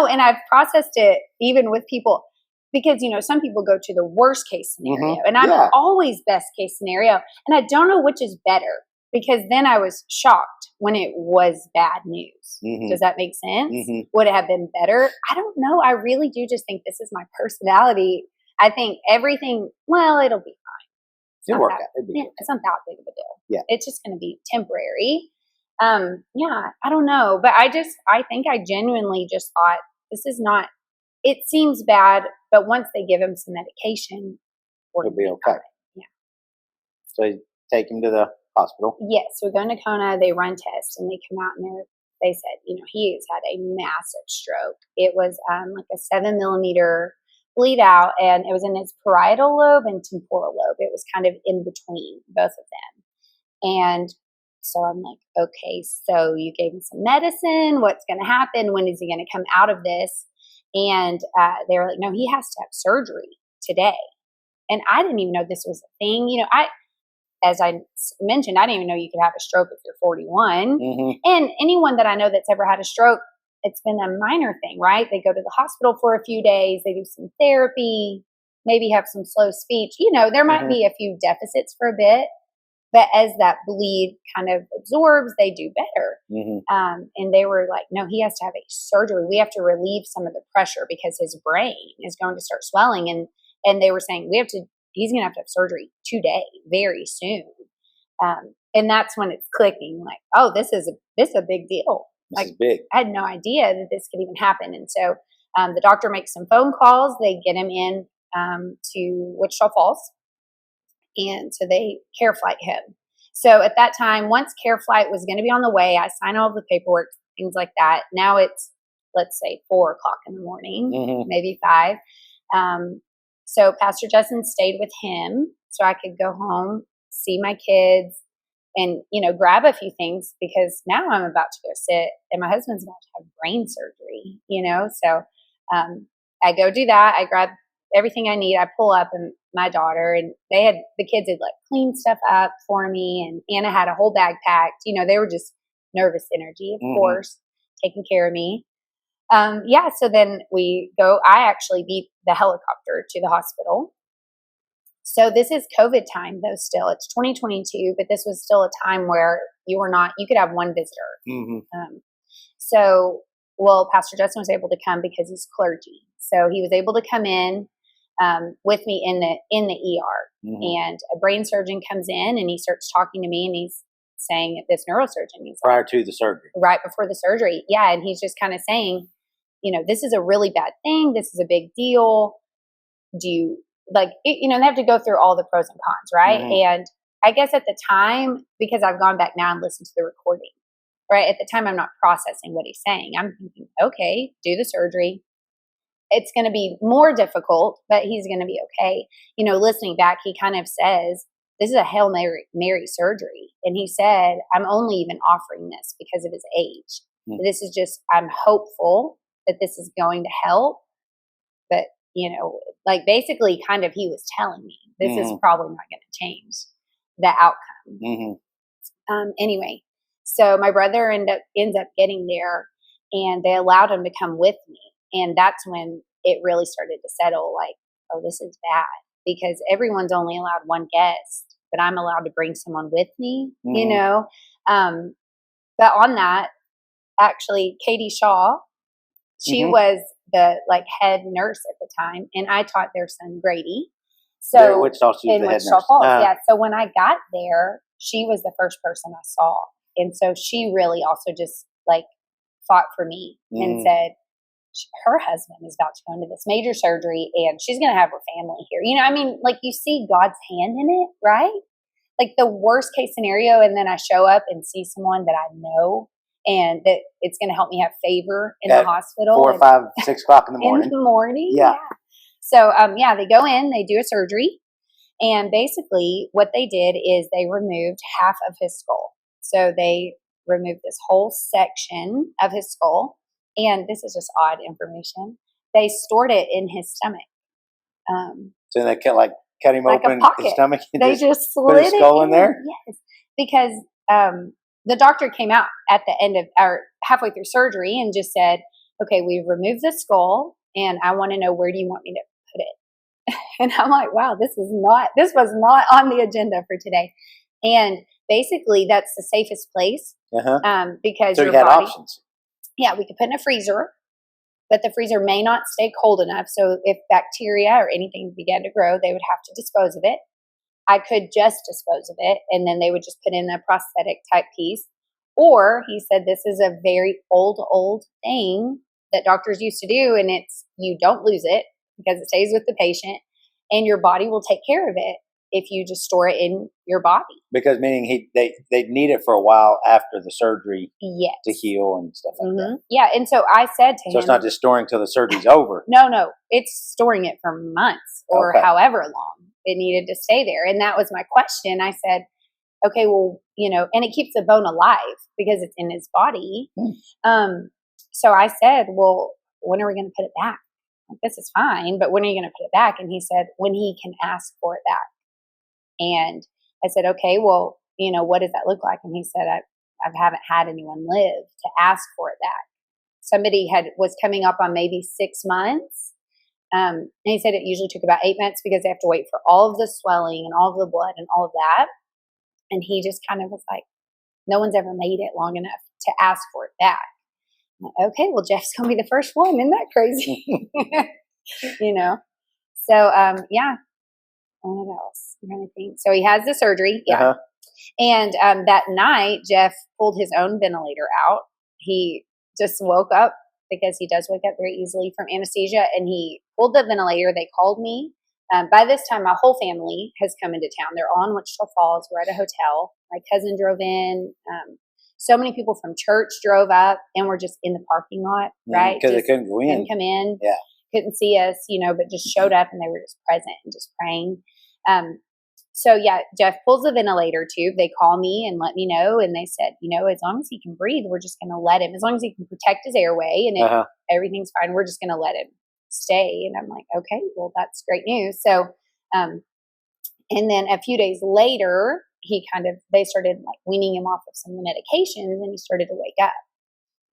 S2: And I've processed it even with people, because, you know, some people go to the worst case scenario and I'm always best case scenario. And I don't know which is better, because then I was shocked when it was bad news. Does that make sense? Would it have been better? I don't know. I really do just think this is my personality. I think everything, well, it'll be fine.
S1: It'll work out.
S2: It's not that big of a deal.
S1: Yeah.
S2: It's just going to be temporary. I don't know. But I think I genuinely just thought, this is not, it seems bad, but once they give him some medication,
S1: it'll be okay.
S2: Yeah.
S1: So you take him to the hospital?
S2: Yes. We go to Kona, they run tests, and they come out and they said, you know, he has had a massive stroke. It was like a 7 millimeter bleed out, and it was in his parietal lobe and temporal lobe. It was kind of in between both of them. And so I'm like, okay, so you gave him some medicine. What's going to happen? When is he going to come out of this? And they were like, no, he has to have surgery today. And I didn't even know this was a thing. You know, as I mentioned, I didn't even know you could have a stroke if you're 41. And anyone that I know that's ever had a stroke, it's been a minor thing, right? They go to the hospital for a few days, they do some therapy, maybe have some slow speech. You know, there might be a few deficits for a bit, but as that bleed kind of absorbs, they do better. And they were like, no, he has to have a surgery. We have to relieve some of the pressure because his brain is going to start swelling. And they were saying, he's going to have surgery today, very soon. And that's when it's clicking, like, oh, this is a big deal.
S1: This is big.
S2: I had no idea that this could even happen. And so the doctor makes some phone calls. They get him in to Wichita Falls. And so they care flight him. So at that time, once care flight was going to be on the way, I signed all of the paperwork, things like that. Now it's, let's say, 4 o'clock in the morning, maybe 5. So Pastor Justin stayed with him so I could go home, see my kids, and, you know, grab a few things, because now I'm about to go sit and my husband's about to have brain surgery, you know? So I go do that. I grab everything I need. I pull up, and my daughter and the kids had like cleaned stuff up for me, and Anna had a whole bag packed. You know, they were just nervous energy, of course, taking care of me. So then we go, I actually beat the helicopter to the hospital. So this is COVID time though, still. It's 2022, but this was still a time where you could have one visitor. Pastor Justin was able to come because he's clergy. So he was able to come in with me in the ER. And a brain surgeon comes in and he starts talking to me, and he's saying, this neurosurgeon, he's
S1: prior to the surgery,
S2: right before the surgery. Yeah. And he's just kind of saying, you know, this is a really bad thing. This is a big deal. Do you you know, they have to go through all the pros and cons. Right. And I guess at the time, because I've gone back now and listened to the recording, right. At the time, I'm not processing what he's saying. I'm thinking, okay, do the surgery. It's going to be more difficult, but he's going to be okay. You know, listening back, he kind of says, this is a Hail Mary surgery. And he said, I'm only even offering this because of his age. This is just, I'm hopeful that this is going to help, but like basically kind of he was telling me this is probably not going to change the outcome. Anyway, so my brother ends up getting there, and they allowed him to come with me. And that's when it really started to settle, like, oh, this is bad, because everyone's only allowed one guest, but I'm allowed to bring someone with me, but on that, actually, Katie Shaw, she was the head nurse at the time, and I taught their son Grady. So
S1: in Wichita,
S2: in Wichita Falls, yeah. So when I got there, she was the first person I saw, and so she really also just fought for me and said her husband is about to go into this major surgery, and she's going to have her family here. You see God's hand in it, right? Like the worst case scenario, and then I show up and see someone that I know, and that it's going to help me have favor in the hospital.
S1: 4 or 5, 6 o'clock in the morning.
S2: In the morning,
S1: yeah.
S2: So, they go in, they do a surgery, and basically what they did is they removed half of his skull. So they removed this whole section of his skull, and this is just odd information. They stored it in his stomach.
S1: So they cut him open his stomach and
S2: they just slid
S1: put his skull in there?
S2: Yes, because the doctor came out at the end of or halfway through surgery and just said, okay, we've removed the skull, and I want to know, where do you want me to put it? And I'm like, wow, this was not on the agenda for today. And basically that's the safest place. Because
S1: so
S2: your
S1: you had
S2: body,
S1: options.
S2: Yeah, we could put in a freezer, but the freezer may not stay cold enough. So if bacteria or anything began to grow, they would have to dispose of it. I could just dispose of it, and then they would just put in a prosthetic type piece. Or he said this is a very old thing that doctors used to do, and it's you don't lose it because it stays with the patient, and your body will take care of it if you just store it in your body.
S1: Because meaning they need it for a while after the surgery to heal and stuff like that.
S2: Yeah, and so I said to him,
S1: so it's not just storing till the surgery's over.
S2: No, it's storing it for months or however long it needed to stay there. And that was my question. I said, okay, well, and it keeps the bone alive because it's in his body. So I said, well, when are we going to put it back? This is fine, but when are you going to put it back? And he said, when he can ask for it back. And I said, okay, well, what does that look like? And he said, I haven't had anyone live to ask for it back. Somebody was coming up on maybe 6 months. And he said it usually took about 8 months because they have to wait for all of the swelling and all of the blood and all of that. And he just kind of was like, no one's ever made it long enough to ask for it back. I'm like, okay, well, Jeff's going to be the first one. Isn't that crazy? So, what else? I'm trying to think. So he has the surgery. Yeah. And that night, Jeff pulled his own ventilator out. He just woke up because he does wake up very easily from anesthesia. And he pulled the ventilator. They called me. By this time, my whole family has come into town. They're all in Wichita Falls. We're at a hotel. My cousin drove in. So many people from church drove up, and we're just in the parking lot, right?
S1: Because they couldn't go in.
S2: Couldn't come in.
S1: Yeah.
S2: Couldn't see us, but just showed up, and they were just present and just praying. So Jeff pulls the ventilator tube. They call me and let me know, and they said, as long as he can breathe, we're just going to let him. As long as he can protect his airway and if everything's fine, we're just going to let him stay. And I'm like, okay, well, that's great news. So, and then a few days later, they started weaning him off of some of the medications, and he started to wake up.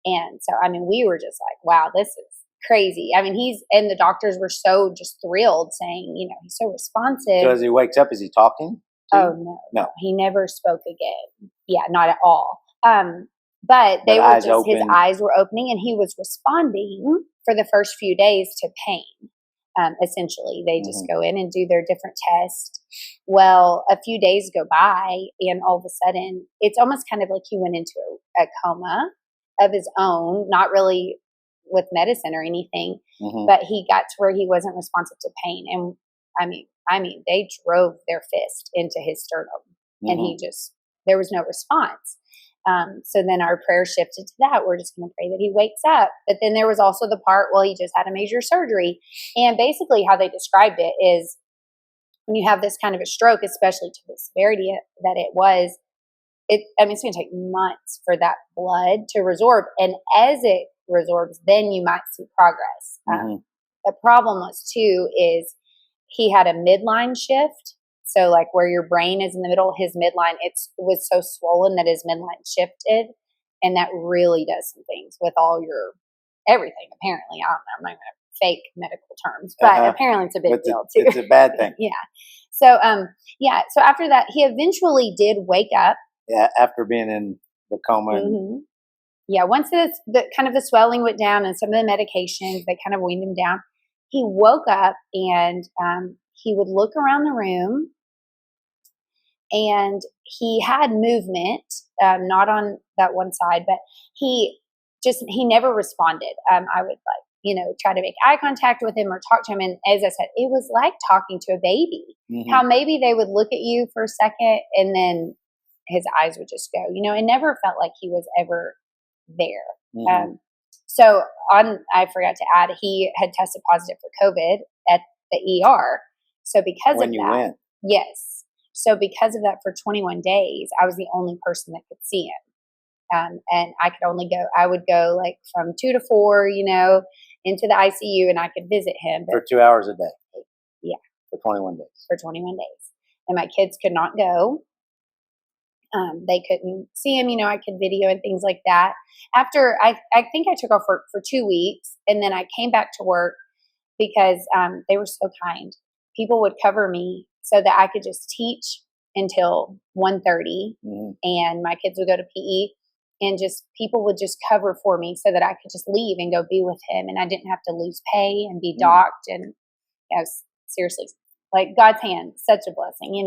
S2: And so, we were just like, wow, this is crazy. And the doctors were so just thrilled, saying, he's so responsive.
S1: So as he wakes up, is he talking?
S2: Oh, no. He never spoke again. Yeah, not at all. But they were just, his eyes were opening, and he was responding for the first few days to pain. Essentially, they just go in and do their different tests. Well, a few days go by, and all of a sudden, it's almost kind of like he went into a coma of his own, not really with medicine or anything, but he got to where he wasn't responsive to pain. And they drove their fist into his sternum, and there was no response. So then our prayer shifted to that. We're just going to pray that he wakes up. But then there was also the part, well, he just had a major surgery. And basically how they described it is when you have this kind of a stroke, especially to the severity that it was, it's going to take months for that blood to resorb. And as it resorbs, then you might see progress. the problem was too is he had a midline shift. So like where your brain is in the middle, his midline, was so swollen that his midline shifted. And that really does some things with all your everything, apparently. I don't know. I'm not going to fake medical terms, but apparently it's a big deal too.
S1: It's a bad thing.
S2: Yeah. So, so after that, he eventually did wake up.
S1: Yeah. After being in the coma.
S2: Yeah. Once the kind of the swelling went down and some of the medications, they kind of weaned him down. He woke up and he would look around the room and he had movement, not on that one side, but he never responded. I would try to make eye contact with him or talk to him. And as I said, it was like talking to a baby, how maybe they would look at you for a second and then his eyes would just go, it never felt like he was ever there. So I forgot to add, he had tested positive for COVID at the ER. So because of that, yes. So because of that, for 21 days, I was the only person that could see him. And I would go like from 2 to 4, into the ICU, and I could visit him.
S1: For 2 hours a day?
S2: Yeah.
S1: For 21 days?
S2: For 21 days. And my kids could not go. They couldn't see him, I could video and things like that. After, I think I took off work for 2 weeks, and then I came back to work because they were so kind. People would cover me so that I could just teach until 1:30, and my kids would go to PE, and just people would just cover for me so that I could just leave and go be with him, and I didn't have to lose pay and be docked. And seriously, like God's hand, such a blessing,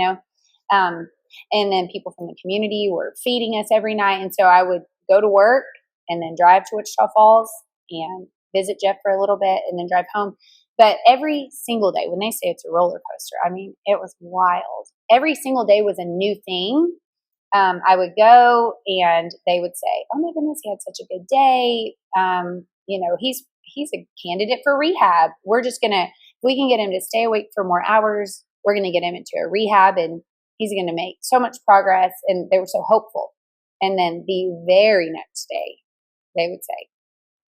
S2: and then people from the community were feeding us every night, and so I would go to work and then drive to Wichita Falls and visit Jeff for a little bit and then drive home. But every single day, when they say it's a roller coaster, I mean, it was wild. Every single day was a new thing. I would go and they would say, "Oh my goodness, he had such a good day. He's a candidate for rehab. We're just if we can get him to stay awake for more hours, we're going to get him into a rehab and he's going to make so much progress." And they were so hopeful. And then the very next day, they would say,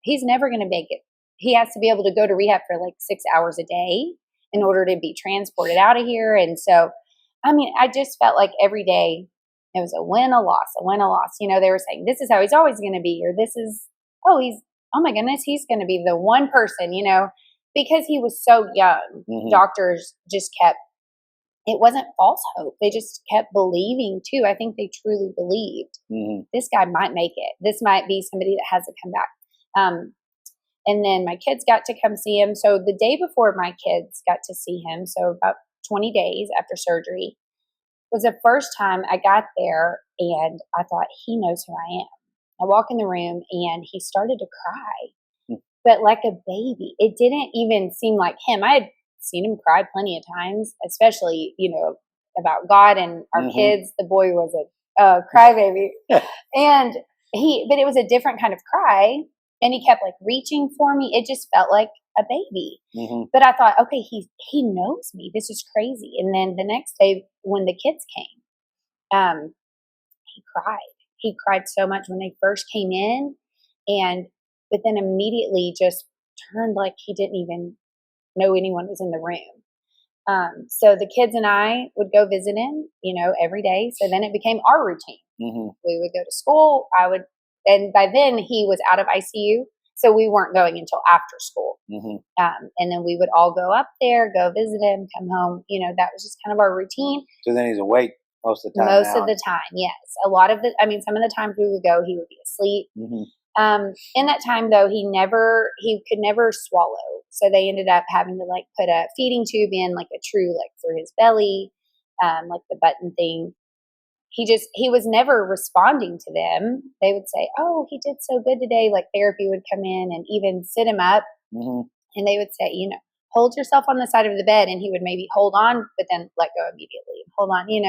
S2: "He's never going to make it. He has to be able to go to rehab for like 6 hours a day in order to be transported out of here." And so, I mean, I just felt like every day it was a win, a loss, a win, a loss. They were saying, this is how he's always going to be, or this is, oh my goodness, he's going to be the one person, because he was so young. Doctors just it wasn't false hope. They just kept believing too. I think they truly believed this guy might make it. This might be somebody that has to come back. And then my kids got to come see him. So the day before my kids got to see him, so about 20 days after surgery, was the first time I got there, and I thought, he knows who I am. I walk in the room and he started to cry, but like a baby. It didn't even seem like him. I had seen him cry plenty of times, especially, about God and our kids. The boy was a crybaby. And but it was a different kind of cry. And he kept like reaching for me. It just felt like a baby. But I thought, okay, he knows me. This is crazy. And then the next day when the kids came, he cried. He cried so much when they first came in, but then immediately just turned like he didn't even know anyone was in the room. So the kids and I would go visit him, every day. So then it became our routine. We would go to school. And by then he was out of ICU, so we weren't going until after school. And then we would all go up there, go visit him, come home. That was just kind of our routine.
S1: So then he's awake most of the time.
S2: Most of the time, yes. Some of the times we would go, he would be asleep. In that time, though, he could never swallow. So they ended up having to like put a feeding tube in, like a true, like through his belly, like the button thing. He was never responding to them. They would say, "Oh, he did so good today." Like therapy would come in and even sit him up, and they would say, "Hold yourself on the side of the bed," and he would maybe hold on, but then let go immediately. Hold on, it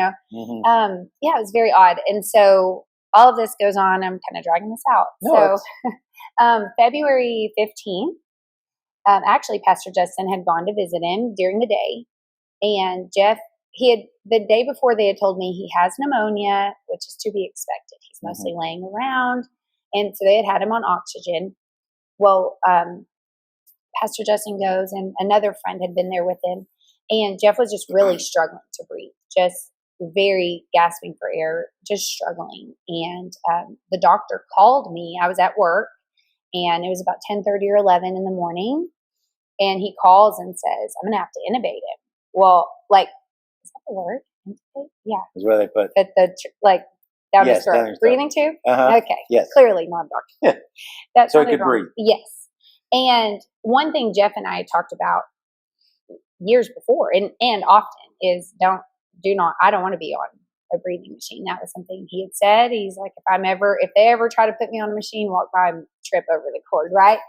S2: was very odd. And so all of this goes on. I'm kind of dragging this out.
S1: No,
S2: so February 15th, actually, Pastor Justin had gone to visit him during the day, and Jeff. The day before they had told me he has pneumonia, which is to be expected. He's mostly laying around. And so they had him on oxygen. Well, Pastor Justin goes, and another friend had been there with him. And Jeff was just really struggling to breathe, just very gasping for air, just struggling. And the doctor called me. I was at work, and it was about 10:30 or 11 in the morning. And he calls and says, I'm going to have to intubate him. Well, like, is that the word? Intubate? Yeah.
S1: Is where they put.
S2: At the, like, down
S1: Yes,
S2: his throat.
S1: down his throat.
S2: Breathing tube?
S1: Uh-huh.
S2: Okay.
S1: Yes.
S2: Clearly not a doctor. That
S1: So he
S2: sounded
S1: could
S2: wrong.
S1: breathe.
S2: Yes. And one thing Jeff and I had talked about years before and often is I don't want to be on a breathing machine. That was something he had said. He's like, if they ever try to put me on a machine, walk by and trip over the cord, right?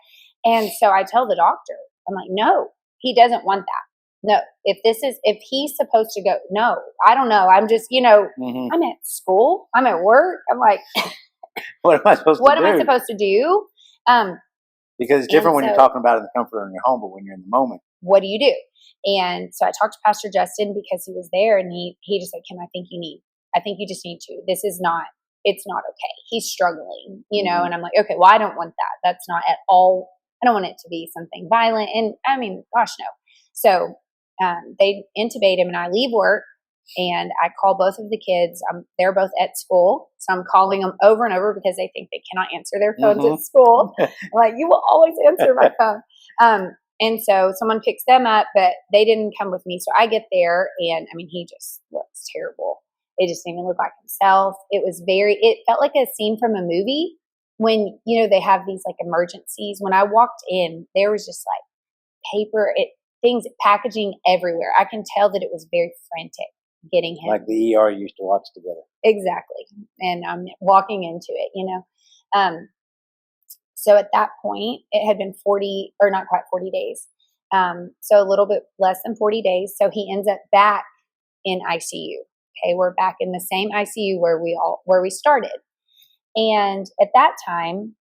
S2: And so I tell the doctor, I'm like, no, he doesn't want that. No, if he's supposed to go, no, I don't know. I'm just, I'm at school, I'm at work. I'm like,
S1: what am I supposed to do?
S2: What am I supposed to do?
S1: Because it's different when you're talking about it in the comfort of your home, but when you're in the moment.
S2: What do you do? And so I talked to Pastor Justin because he was there, and he just said, Kim, I think you just need to. It's not okay. He's struggling, and I'm like, okay, well, I don't want that. That's not at all. I don't want it to be something violent. And I mean, gosh, no. So they intubate him, and I leave work, and I call both of the kids. They're both at school, so I'm calling them over and over because they think they cannot answer their phones at school. I'm like, you will always answer my phone. And so someone picks them up, but they didn't come with me. So I get there, and I mean, he just looks terrible. It just didn't even look like himself. It felt like a scene from a movie when, they have these like emergencies. When I walked in, there was just like paper, things, packaging everywhere. I can tell that it was very frantic getting him.
S1: Like the ER used to watch together.
S2: Exactly. And I'm walking into it, So at that point, it had been 40, or not quite 40 days. So a little bit less than 40 days. So he ends up back in ICU. Okay. We're back in the same ICU where we started. And at that time,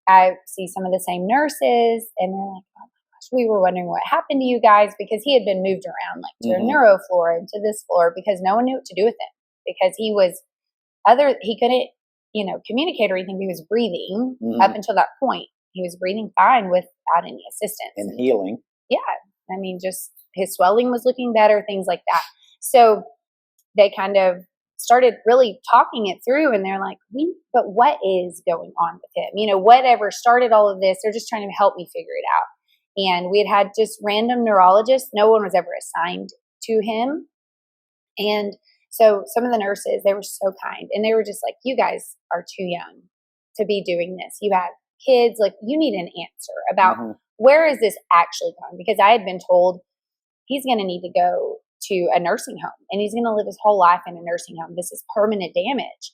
S2: I see some of the same nurses, and they're like, oh my gosh, we were wondering what happened to you guys, because he had been moved around like to a neuro floor and to this floor because no one knew what to do with him, because he couldn't, communicate or anything. He was breathing up until that point. He was breathing fine without any assistance.
S1: And healing. Yeah.
S2: I mean, just his swelling was looking better, things like that. So they kind of started really talking it through, and they're like, but what is going on with him? Whatever started all of this, they're just trying to help me figure it out. And we had just random neurologists. No one was ever assigned to him. And so some of the nurses, they were so kind, and they were just like, you guys are too young to be doing this. You have kids, like, you need an answer about where is this actually going? Because I had been told he's going to need to go to a nursing home, and he's going to live his whole life in a nursing home. This is permanent damage.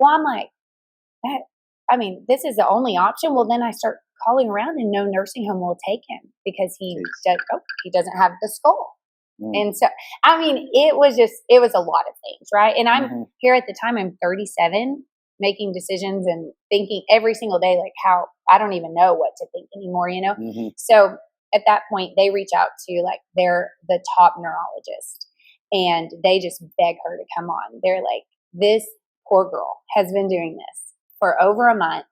S2: Well, I'm like, this is the only option. Well, then I start calling around, and no nursing home will take him because he doesn't have the skull. And so, it was a lot of things, right? And I'm here at the time, I'm 37, making decisions and thinking every single day, like, how I don't even know what to think anymore, So at that point, they reach out to they're the top neurologist, and they just beg her to come on. They're like, this poor girl has been doing this for over a month,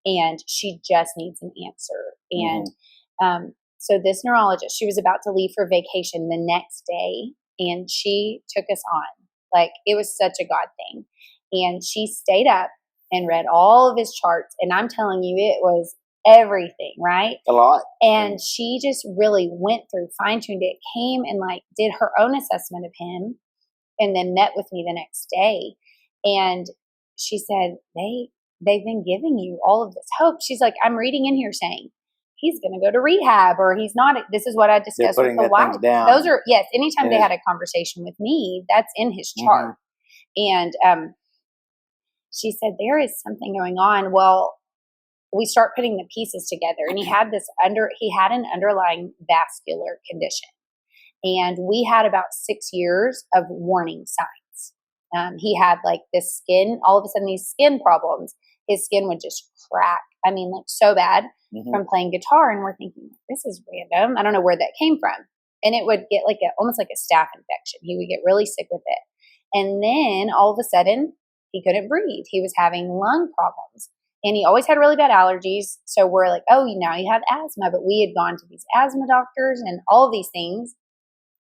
S2: and she just needs an answer. And so this neurologist, she was about to leave for vacation the next day, and she took us on. It was such a God thing. And she stayed up and read all of his charts. And I'm telling you, it was everything, right?
S1: A lot.
S2: And she just really went through, fine-tuned it, came and did her own assessment of him, and then met with me the next day. And she said, they've been giving you all of this hope. She's like, I'm reading in here saying he's going to go to rehab, or he's not. This is what I discussed with the wife. Those are, yes, anytime they had a conversation with me, that's in his chart. And she said, there is something going on. Well, we start putting the pieces together, and he had an underlying vascular condition. And we had about 6 years of warning signs. He had this skin, all of a sudden these skin problems, his skin would just crack. So bad from playing guitar. And we're thinking, this is random. I don't know where that came from. And it would get almost like a staph infection. He would get really sick with it. And then all of a sudden he couldn't breathe. He was having lung problems. And he always had really bad allergies. So we're like, oh, now you have asthma. But we had gone to these asthma doctors and all of these things,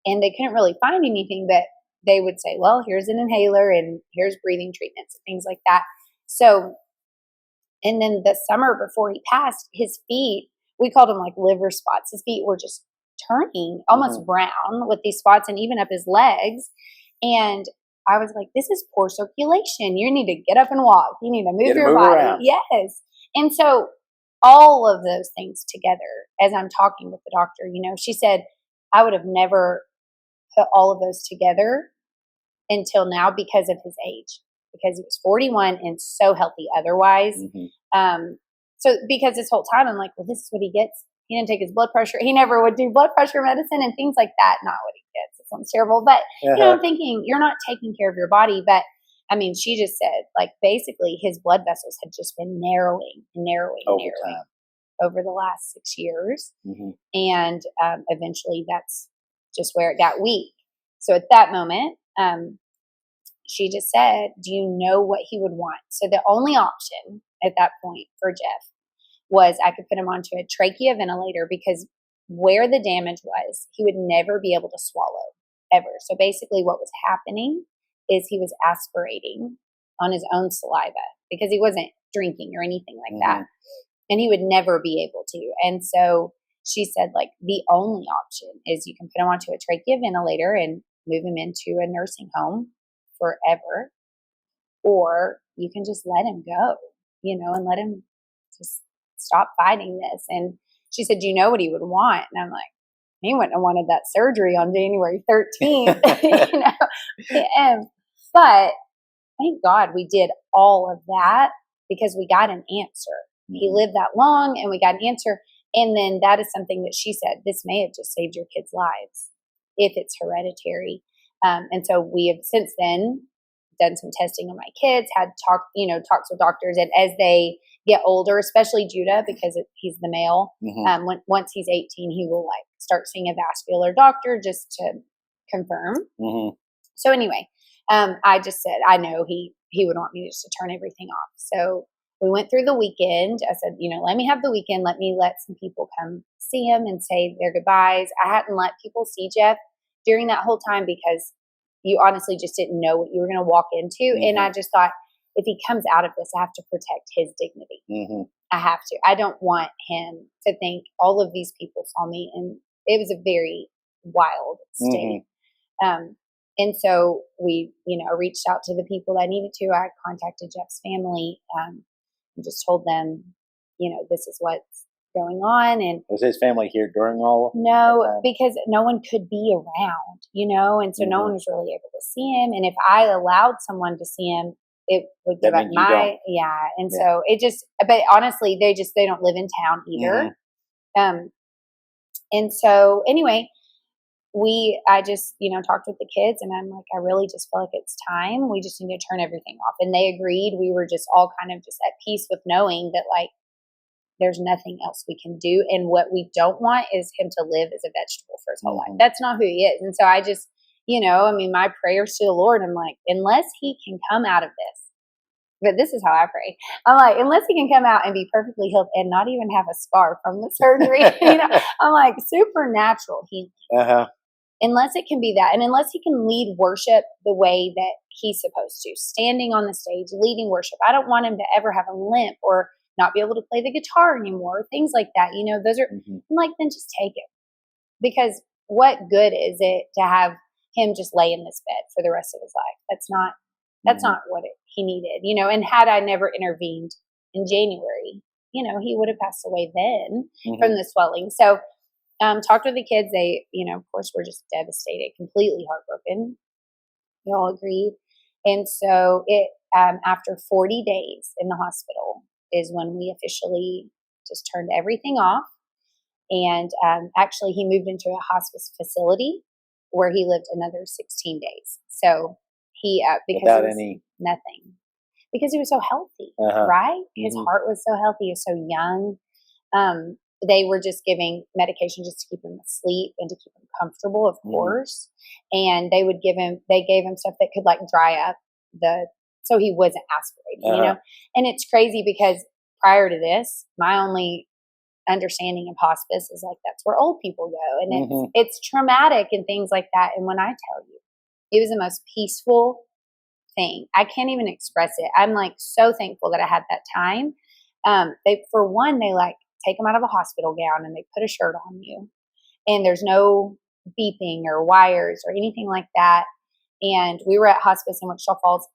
S2: and they couldn't really find anything. But they would say, well, here's an inhaler and here's breathing treatments and things like that. So, and then the summer before he passed, his feet, we called them like liver spots. His feet were just turning almost brown with these spots, and even up his legs. And I was like, this is poor circulation. You need to get up and walk. You need to move your body.
S1: Around.
S2: Yes. And so all of those things together, as I'm talking with the doctor, she said, I would have never put all of those together until now because of his age, because he was 41 and so healthy otherwise. So because this whole time I'm like, well, this is what he gets. He didn't take his blood pressure. He never would do blood pressure medicine and things like that. Not what he gets. It sounds terrible. But, I'm thinking you're not taking care of your body. But, I mean, she just said, like, basically his blood vessels had just been narrowing over the last 6 years. And eventually that's just where it got weak. So at that moment, she just said, do you know what he would want? So the only option at that point for Jeff was I could put him onto a trachea ventilator, because where the damage was, he would never be able to swallow ever. So basically what was happening is he was aspirating on his own saliva because he wasn't drinking or anything like that. And he would never be able to. And so she said, like, the only option is you can put him onto a trachea ventilator and move him into a nursing home forever, or you can just let him go, and let him just stop fighting this. And she said, do you know what he would want? And I'm like, he wouldn't have wanted that surgery on January 13th, But thank God we did all of that, because we got an answer. He lived that long and we got an answer. And then that is something that she said, this may have just saved your kids' lives if it's hereditary. And so we have since then done some testing on my kids, had talks with doctors. And as they get older, especially Judah, because he's the male, once he's 18, he will start seeing a vascular doctor just to confirm. So anyway, I just said, I know he would want me just to turn everything off. So we went through the weekend. I said, let me have the weekend. Let me let some people come see him and say their goodbyes. I hadn't let people see Jeff during that whole time because you honestly just didn't know what you were going to walk into. And I just thought, if he comes out of this, I have to protect his dignity. I have to. I don't want him to think all of these people saw me. And it was a very wild state. And so we, reached out to the people I needed to. I contacted Jeff's family and just told them, this is what's going on. And
S1: was his family here during all?
S2: No, because no one could be around, and so no one was really able to see him. And if I allowed someone to see him, it would give up so it just. But honestly, they don't live in town either. And so anyway, I just talked with the kids, and I'm like, I really just feel like it's time. We just need to turn everything off, and they agreed. We were just all kind of just at peace with knowing that there's nothing else we can do. And what we don't want is him to live as a vegetable for his whole life. That's not who he is. And so I just, my prayers to the Lord, I'm like, unless he can come out of this, but this is how I pray. I'm like, unless he can come out and be perfectly healed and not even have a scar from the surgery, I'm like, supernatural healing. Unless it can be that, and unless he can lead worship the way that he's supposed to, standing on the stage, leading worship. I don't want him to ever have a limp or not be able to play the guitar anymore, things like that. Those are, I'm like, then just take it. Because what good is it to have him just lay in this bed for the rest of his life? That's not what he needed, and had I never intervened in January, he would have passed away then from the swelling. So, talked with the kids. They, of course, were just devastated, completely heartbroken. We all agreed. And so after 40 days in the hospital is when we officially just turned everything off. And actually, he moved into a hospice facility where he lived another 16 days. So he, because
S1: without
S2: nothing, because he was so healthy, right? His heart was so healthy. He was so young. They were just giving medication just to keep him asleep and to keep him comfortable, of course. And they gave him stuff that could dry up so he wasn't aspirating, And it's crazy because prior to this, my only understanding of hospice is like that's where old people go, and it's traumatic and things like that. And when I tell you, it was the most peaceful thing. I can't even express it. I'm like so thankful that I had that time. For one, they like take them out of a hospital gown and they put a shirt on you, and there's no beeping or wires or anything like that. And we were at hospice in Wichita Falls,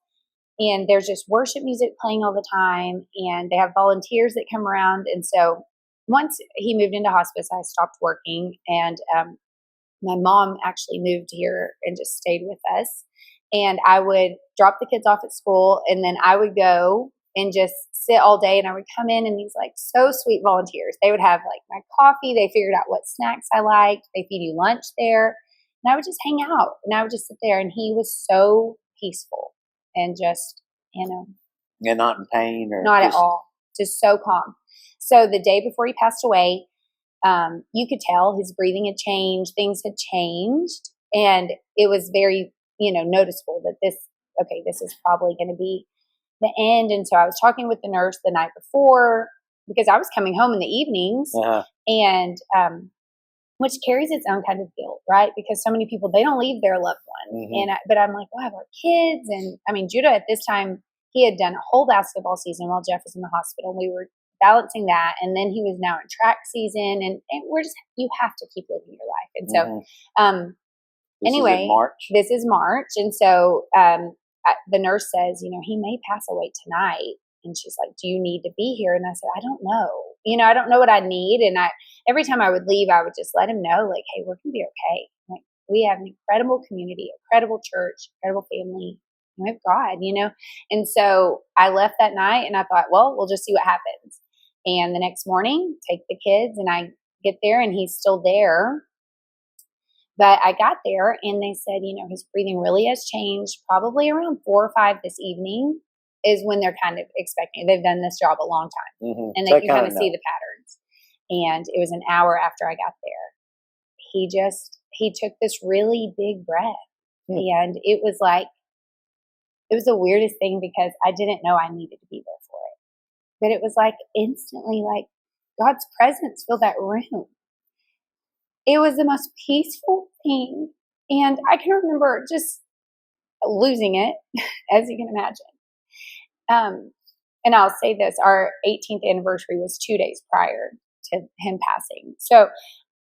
S2: and there's just worship music playing all the time, and they have volunteers that come around. And so once he moved into hospice, I stopped working, and my mom actually moved here and just stayed with us. And I would drop the kids off at school, and then I would go and just sit all day, and I would come in, and these like so sweet volunteers, they would have like my coffee. They figured out what snacks I liked. They feed you lunch there, and I would just hang out, and I would just sit there, and he was so peaceful and just,
S1: and not in pain or
S2: not at all, just so calm. So the day before he passed away, you could tell his breathing had changed, things had changed, and it was very, noticeable that this is probably going to be the end. And so I was talking with the nurse the night before, because I was coming home in the evenings, and which carries its own kind of guilt, right? Because so many people, they don't leave their loved one. But I'm like, well, I have our kids. And I mean, Judah at this time, he had done a whole basketball season while Jeff was in the hospital. We were balancing that. And then he was now in track season, and we're just, you have to keep living your life. And so, anyway, this is March. And so, the nurse says, he may pass away tonight. And she's like, do you need to be here? And I said, I don't know. I don't know what I need. And every time I would leave, I would just let him know, like, hey, we're going to be okay. Like, we have an incredible community, incredible church, incredible family. We have God, And so I left that night, and I thought, well, we'll just see what happens. And the next morning, take the kids, and I get there, and he's still there. But I got there, and they said, his breathing really has changed. Probably around 4 or 5 this evening is when they're kind of expecting. They've done this job a long time, and they can kind of see the patterns. And it was an hour after I got there. He took this really big breath, and it was the weirdest thing, because I didn't know I needed to be there for it. But it was like instantly, like God's presence filled that room. It was the most peaceful thing. And I can remember just losing it, as you can imagine. And I'll say this, our 18th anniversary was 2 days prior to him passing. So,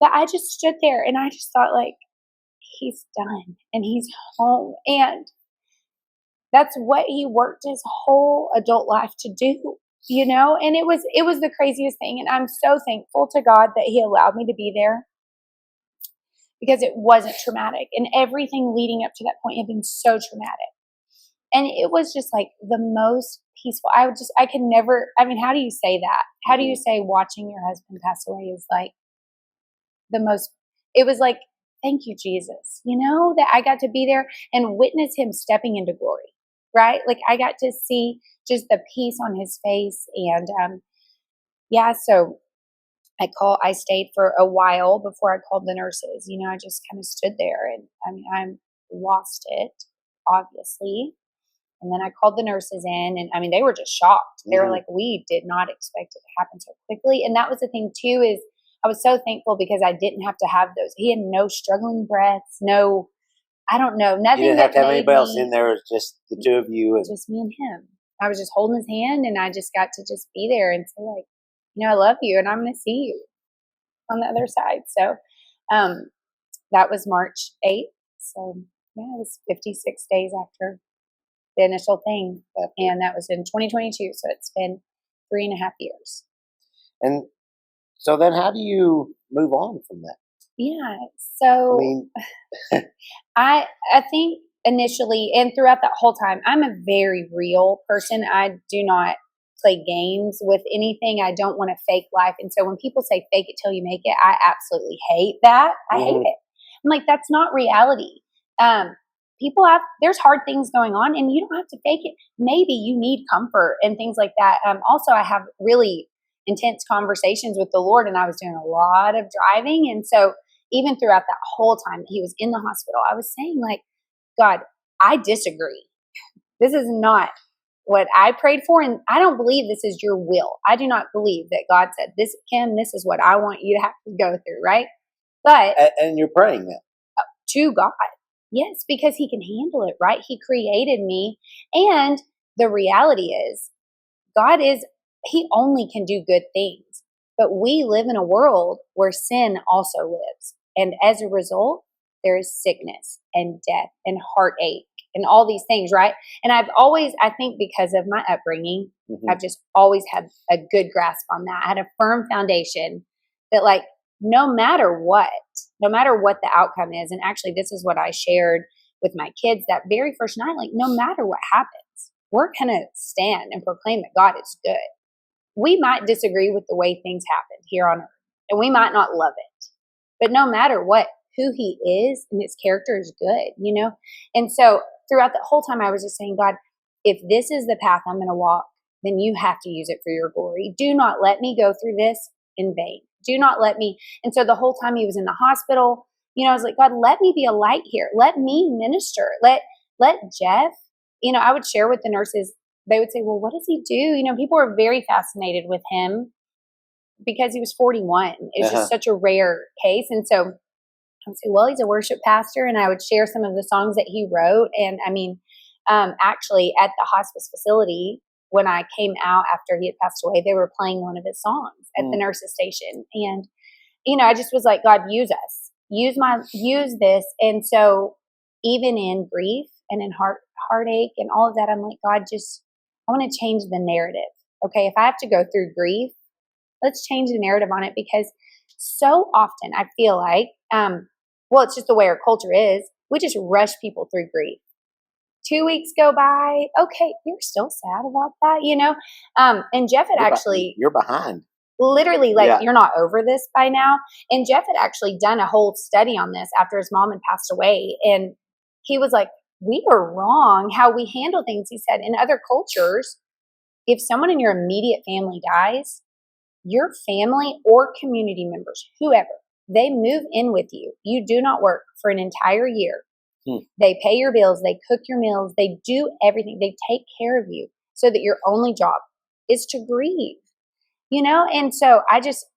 S2: but I just stood there, and I just thought, like, he's done and he's home. And that's what he worked his whole adult life to do, and it was the craziest thing. And I'm so thankful to God that he allowed me to be there, because it wasn't traumatic, and everything leading up to that point had been so traumatic. And it was just like the most peaceful. I can never, how do you say that? How do you say watching your husband pass away is like the most, it was like, thank you, Jesus, that I got to be there and witness him stepping into glory, right? Like I got to see just the peace on his face. And so I stayed for a while before I called the nurses. I just kind of stood there, and I lost it, obviously. And then I called the nurses in, and they were just shocked. They were like, we did not expect it to happen so quickly. And that was the thing too, is I was so thankful because I didn't have to have those. He had no struggling breaths, no, I don't know, nothing. You
S1: didn't have to have anybody else in there. It was just the two of you. And
S2: just me and him. I was just holding his hand, and I just got to just be there and say, like, I love you, and I'm going to see you on the other side. So that was March 8th. So it was 56 days after the initial thing. And that was in 2022. So it's been 3.5 years.
S1: And so then how do you move on from that?
S2: Yeah. So I think initially and throughout that whole time, I'm a very real person. I do not play games with anything. I don't want to fake life. And so when people say fake it till you make it, I absolutely hate that. I hate it. I'm like, that's not reality. There's hard things going on, and you don't have to fake it. Maybe you need comfort and things like that. Also, I have really intense conversations with the Lord, and I was doing a lot of driving. And so even throughout that whole time that he was in the hospital, I was saying, like, God, I disagree. This is not what I prayed for, and I don't believe this is your will. I do not believe that God said, this, Kim, this is what I want you to have to go through, right? But
S1: And you're praying that.
S2: to God, yes, because he can handle it, right? He created me. And the reality is, he only can do good things. But we live in a world where sin also lives. And as a result, there is sickness and death and heartache and all these things, right? And I think because of my upbringing, I've just always had a good grasp on that. I had a firm foundation that, like, no matter what the outcome is, and actually this is what I shared with my kids that very first night, like, no matter what happens, we're going to stand and proclaim that God is good. We might disagree with the way things happen here on earth, and we might not love it, but no matter what, who he is and his character is good, you know? And so throughout the whole time, I was just saying, God, if this is the path I'm going to walk, then you have to use it for your glory. Do not let me go through this in vain. Do not let me. And so the whole time he was in the hospital, I was like, God, let me be a light here. Let me minister. Let Jeff, I would share with the nurses. They would say, well, what does he do? People were very fascinated with him because he was 41. It's just such a rare case. And so I would say, well, he's a worship pastor. And I would share some of the songs that he wrote. And actually at the hospice facility, when I came out after he had passed away, they were playing one of his songs at the nurse's station. And, I just was like, God, use us, use this. And so even in grief and in heartache and all of that, I'm like, God, I want to change the narrative. Okay. If I have to go through grief, let's change the narrative on it, because so often I feel like, it's just the way our culture is. We just rush people through grief. 2 weeks go by. Okay, you're still sad about that, and Jeff had
S1: You're behind.
S2: Literally, you're not over this by now. And Jeff had actually done a whole study on this after his mom had passed away. And he was like, we were wrong how we handle things. He said, in other cultures, if someone in your immediate family dies, your family or community members, whoever, they move in with you. You do not work for an entire year. They pay your bills. They cook your meals. They do everything. They take care of you so that your only job is to grieve, And so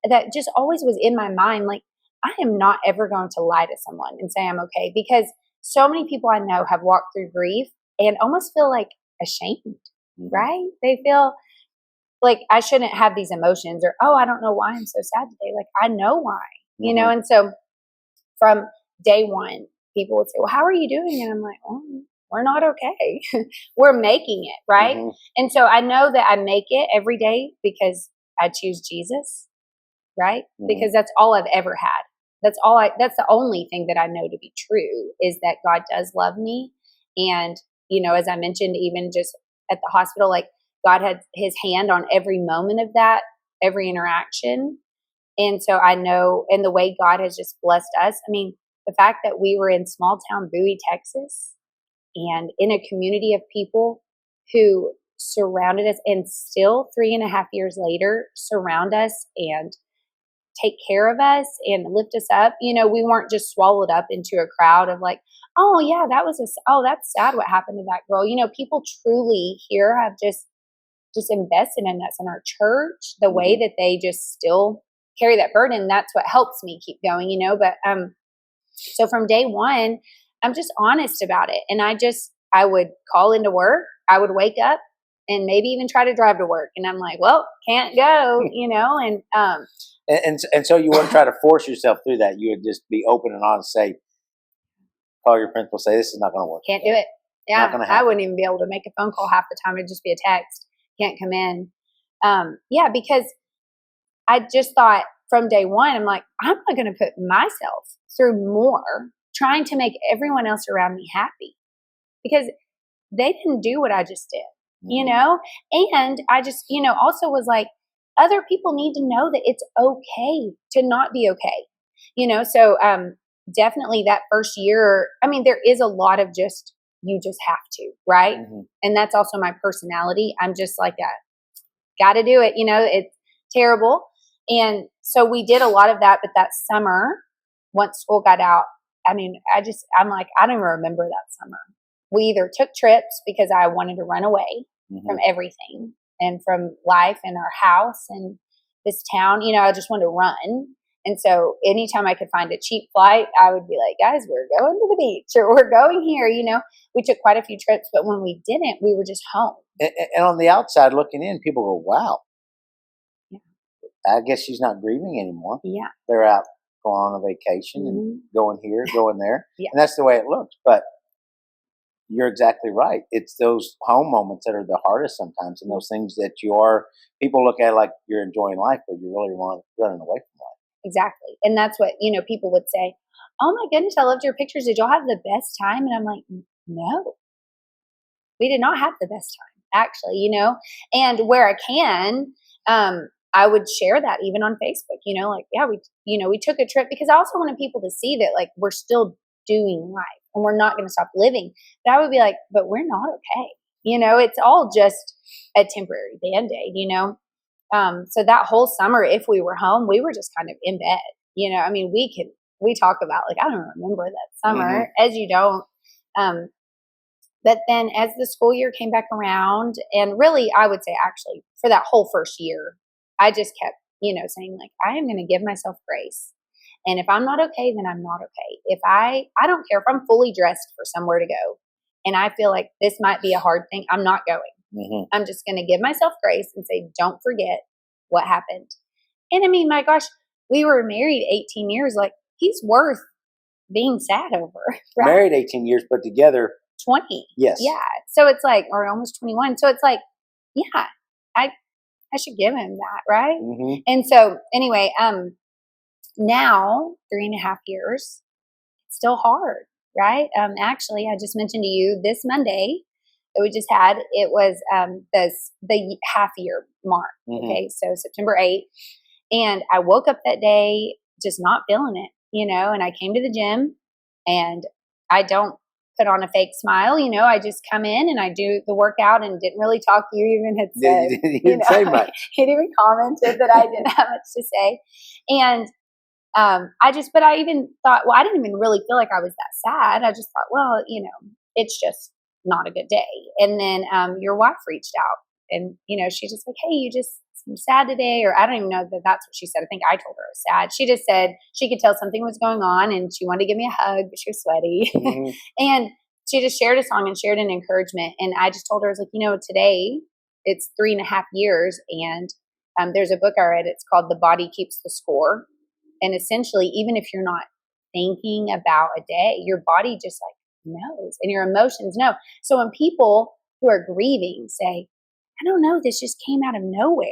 S2: that just always was in my mind. Like, I am not ever going to lie to someone and say I'm okay, because so many people I know have walked through grief and almost feel like ashamed, right? They feel like I shouldn't have these emotions, or, oh, I don't know why I'm so sad today. Like, I know why, And so from day one, people would say, well, how are you doing? And I'm like, oh, we're not okay. We're making it, right? And so I know that I make it every day because I choose Jesus, right? Because that's all I've ever had. That's the only thing that I know to be true, is that God does love me. And, as I mentioned, even just at the hospital, like, God had his hand on every moment of that, every interaction. And so I know, and the way God has just blessed us. The fact that we were in small town Bowie, Texas, and in a community of people who surrounded us, and still 3.5 years later surround us and take care of us and lift us up. We weren't just swallowed up into a crowd of like, oh yeah, that's sad what happened to that girl. People truly here have just invested in us, in our church, the way that they just still carry that burden. That's what helps me keep going, But so from day one, I'm just honest about it. And I would call into work. I would wake up and maybe even try to drive to work. And I'm like, well, can't go,
S1: And so you wouldn't try to force yourself through that. You would just be open and honest, call your principal, say, this is not going to work.
S2: Can't do it. Yeah. I wouldn't even be able to make a phone call half the time. It'd just be a text. Can't come in. Because I just thought from day one, I'm like, I'm not going to put myself through more trying to make everyone else around me happy, because they didn't do what I just did, And I just, also was like, other people need to know that it's okay to not be okay, So definitely that first year, there is a lot of you just have to, right? And that's also my personality. I'm just like got to do it, it's terrible. And so we did a lot of that. But that summer, once school got out, I'm like, I don't even remember that summer. We either took trips because I wanted to run away from everything and from life and our house and this town. I just wanted to run. And so anytime I could find a cheap flight, I would be like, guys, we're going to the beach or we're going here. We took quite a few trips, but when we didn't, we were just home.
S1: And on the outside looking in, people go, wow,
S2: yeah.
S1: I guess she's not grieving anymore.
S2: Yeah.
S1: They're out going on a vacation and going here, going there. Yeah. And that's the way it looks. But you're exactly right. It's those home moments that are the hardest sometimes, and those things that people look at like you're enjoying life, but you're really running away from life.
S2: Exactly. And that's what, people would say, oh my goodness, I loved your pictures. Did y'all have the best time? And I'm like, no, we did not have the best time, actually, and where I can, I would share that even on Facebook, we took a trip because I also wanted people to see that like we're still doing life and we're not going to stop living. But I would be like, but we're not okay. It's all just a temporary Band-Aid, so that whole summer, if we were home, we were just kind of in bed, we talk about like, I don't remember that summer as you don't. But then as the school year came back around, and really, I would say actually for that whole first year, I just kept, saying like, I am going to give myself grace. And if I'm not okay, then I'm not okay. If I don't care if I'm fully dressed for somewhere to go and I feel like this might be a hard thing, I'm not going. I'm just going to give myself grace and say, don't forget what happened. And I mean, my gosh, we were married 18 years. Like, he's worth being sad over. Right?
S1: Married 18 years, but together
S2: 20.
S1: Yes.
S2: Yeah. So it's like, or almost 21. So it's like, yeah, I should give him that, right? And so anyway, now 3.5 years, it's still hard, right? Actually, I just mentioned to you this Monday that we just had, it was the half year mark. Okay, so September 8th, and I woke up that day just not feeling it, and I came to the gym, and I don't put on a fake smile, I just come in and I do the workout and didn't really talk. You even had said,
S1: you didn't say much.
S2: He even commented that I didn't have much to say, and but I even thought, well, I didn't even really feel like I was that sad. I just thought, well, it's just not a good day. And then your wife reached out and, she's just like, hey, you just seem sad today. Or I don't even know that that's what she said. I think I told her I was sad. She just said she could tell something was going on and she wanted to give me a hug, but she was sweaty. And she just shared a song and shared an encouragement. And I just told her, I was like, today it's 3.5 years. And there's a book I read. It's called The Body Keeps the Score. And essentially, even if you're not thinking about a day, your body just like knows and your emotions know. So when people who are grieving say, I don't know, this just came out of nowhere.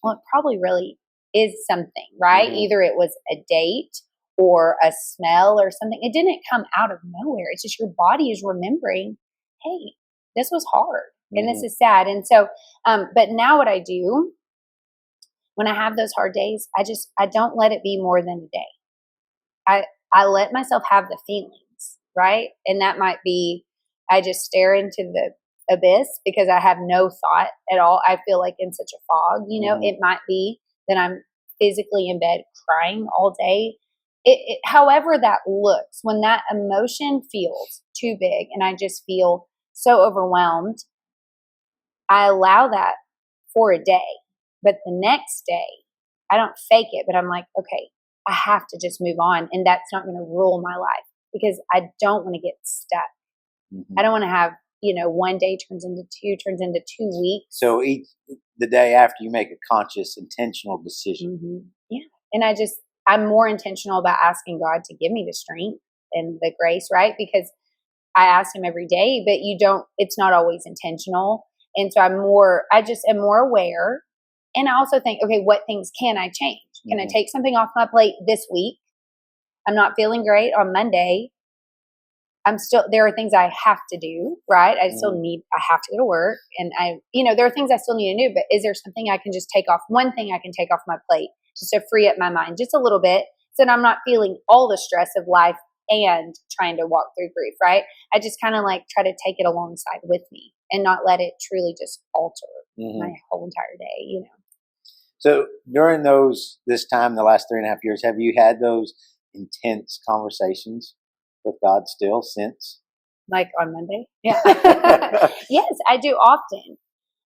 S2: Well, it probably really is something, right? Either it was a date or a smell or something. It didn't come out of nowhere. It's just your body is remembering, hey, this was hard and this is sad. And so, but now what I do when I have those hard days, I don't let it be more than a day. I let myself have the feelings, right? And that might be, I just stare into the abyss because I have no thought at all. I feel like in such a fog, it might be that I'm physically in bed crying all day. However that looks, when that emotion feels too big and I just feel so overwhelmed, I allow that for a day. But the next day, I don't fake it, but I'm like, okay, I have to just move on. And that's not going to rule my life because I don't want to get stuck. I don't want to have, one day turns into 2 weeks.
S1: So the day after you make a conscious, intentional decision.
S2: Yeah. And I'm more intentional about asking God to give me the strength and the grace, right? Because I ask him every day, but it's not always intentional. And so I just am more aware. And I also think, okay, what things can I change? Can I take something off my plate this week? I'm not feeling great on Monday. There are things I have to do, right? I have to go to work and there are things I still need to do, but is there something I can just take off? One thing I can take off my plate just to free up my mind just a little bit so that I'm not feeling all the stress of life and trying to walk through grief, right? I just kind of like try to take it alongside with me and not let it truly just alter my whole entire day,
S1: So during this time, the last 3.5 years, have you had those intense conversations with God still since?
S2: Like on Monday? Yeah. Yes, I do often.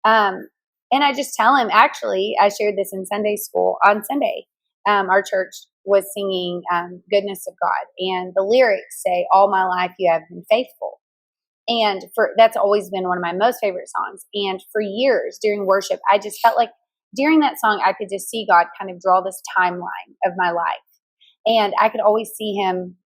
S2: And I just tell him, actually, I shared this in Sunday school on Sunday. Our church was singing Goodness of God. And the lyrics say, all my life you have been faithful. And that's always been one of my most favorite songs. And for years during worship, I just felt like during that song, I could just see God kind of draw this timeline of my life. And I could always see him,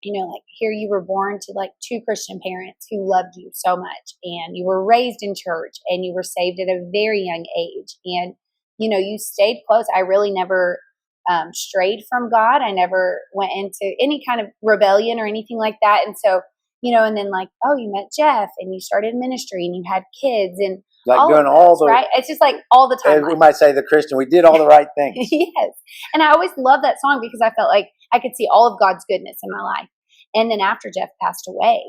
S2: like here you were born to like two Christian parents who loved you so much, and you were raised in church, and you were saved at a very young age, and you stayed close. I really never strayed from God. I never went into any kind of rebellion or anything like that. And so and then like, oh, you met Jeff and you started ministry and you had kids and
S1: like
S2: all
S1: doing
S2: of
S1: all
S2: those,
S1: the
S2: right. It's just like all the time.
S1: We might say the Christian, we did all the right things.
S2: Yes. And I always loved that song because I felt like I could see all of God's goodness in my life. And then after Jeff passed away,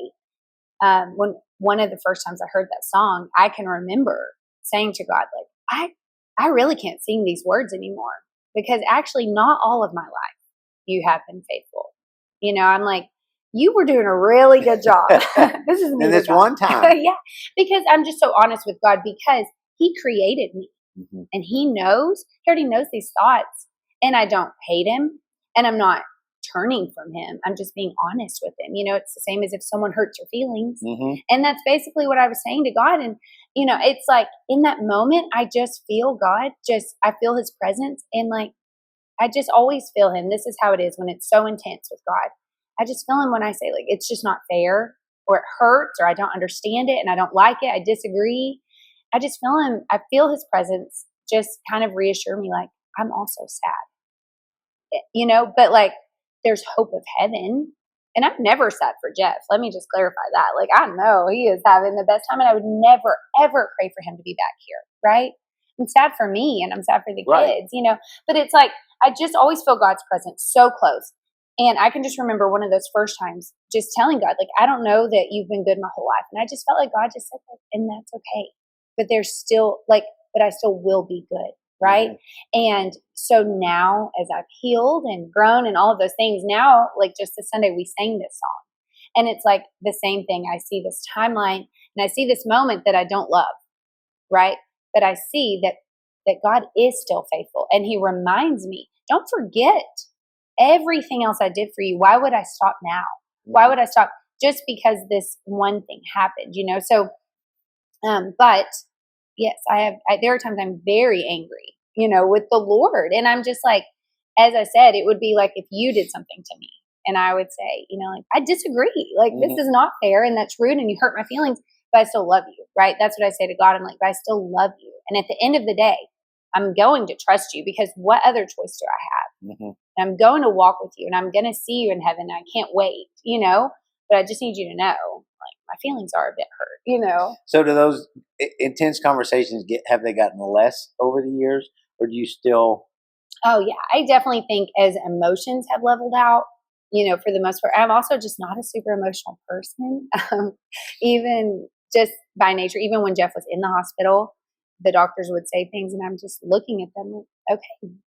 S2: when one of the first times I heard that song, I can remember saying to God, like, I really can't sing these words anymore, because actually not all of my life you have been faithful. I'm like, you were doing a really good job. This is me.
S1: And this one time.
S2: Yeah. Because I'm just so honest with God, because he created me, and he already knows these thoughts, and I don't hate him, and I'm not turning from him. I'm just being honest with him. It's the same as if someone hurts your feelings. And that's basically what I was saying to God. And, it's like in that moment, I just feel God, I feel his presence. And like, I just always feel him. This is how it is when it's so intense with God. I just feel him when I say like, it's just not fair, or it hurts, or I don't understand it and I don't like it, I disagree. I just feel him. I feel his presence just kind of reassure me, like, I'm also sad, but like, there's hope of heaven. And I've never sad for Jeff. Let me just clarify that. Like, I know he is having the best time, and I would never, ever pray for him to be back here. Right. I'm sad for me, and I'm sad for the kids, but it's like, I just always feel God's presence so close. And I can just remember one of those first times just telling God, like, I don't know that you've been good my whole life. And I just felt like God just said, like, and that's okay. But there's still like, but I still will be good. Right. And so now, as I've healed and grown and all of those things, now, like just this Sunday, we sang this song, and it's like the same thing. I see this timeline, and I see this moment that I don't love. Right. But I see that God is still faithful, and he reminds me, don't forget everything else I did for you. Why would I stop now? Why would I stop just because this one thing happened, So, but yes, there are times I'm very angry, with the Lord. And I'm just like, as I said, it would be like if you did something to me and I would say, like, I disagree. Like, this is not fair, and that's rude, and you hurt my feelings, but I still love you. Right. That's what I say to God. I'm like, but I still love you. And at the end of the day, I'm going to trust you, because what other choice do I have? And I'm going to walk with you, and I'm going to see you in heaven. I can't wait, but I just need you to know, like, my feelings are a bit hurt,
S1: So do those intense conversations have they gotten less over the years, or do you still?
S2: Oh yeah. I definitely think as emotions have leveled out, for the most part. I'm also just not a super emotional person. Even just by nature, even when Jeff was in the hospital, the doctors would say things, and I'm just looking at them like,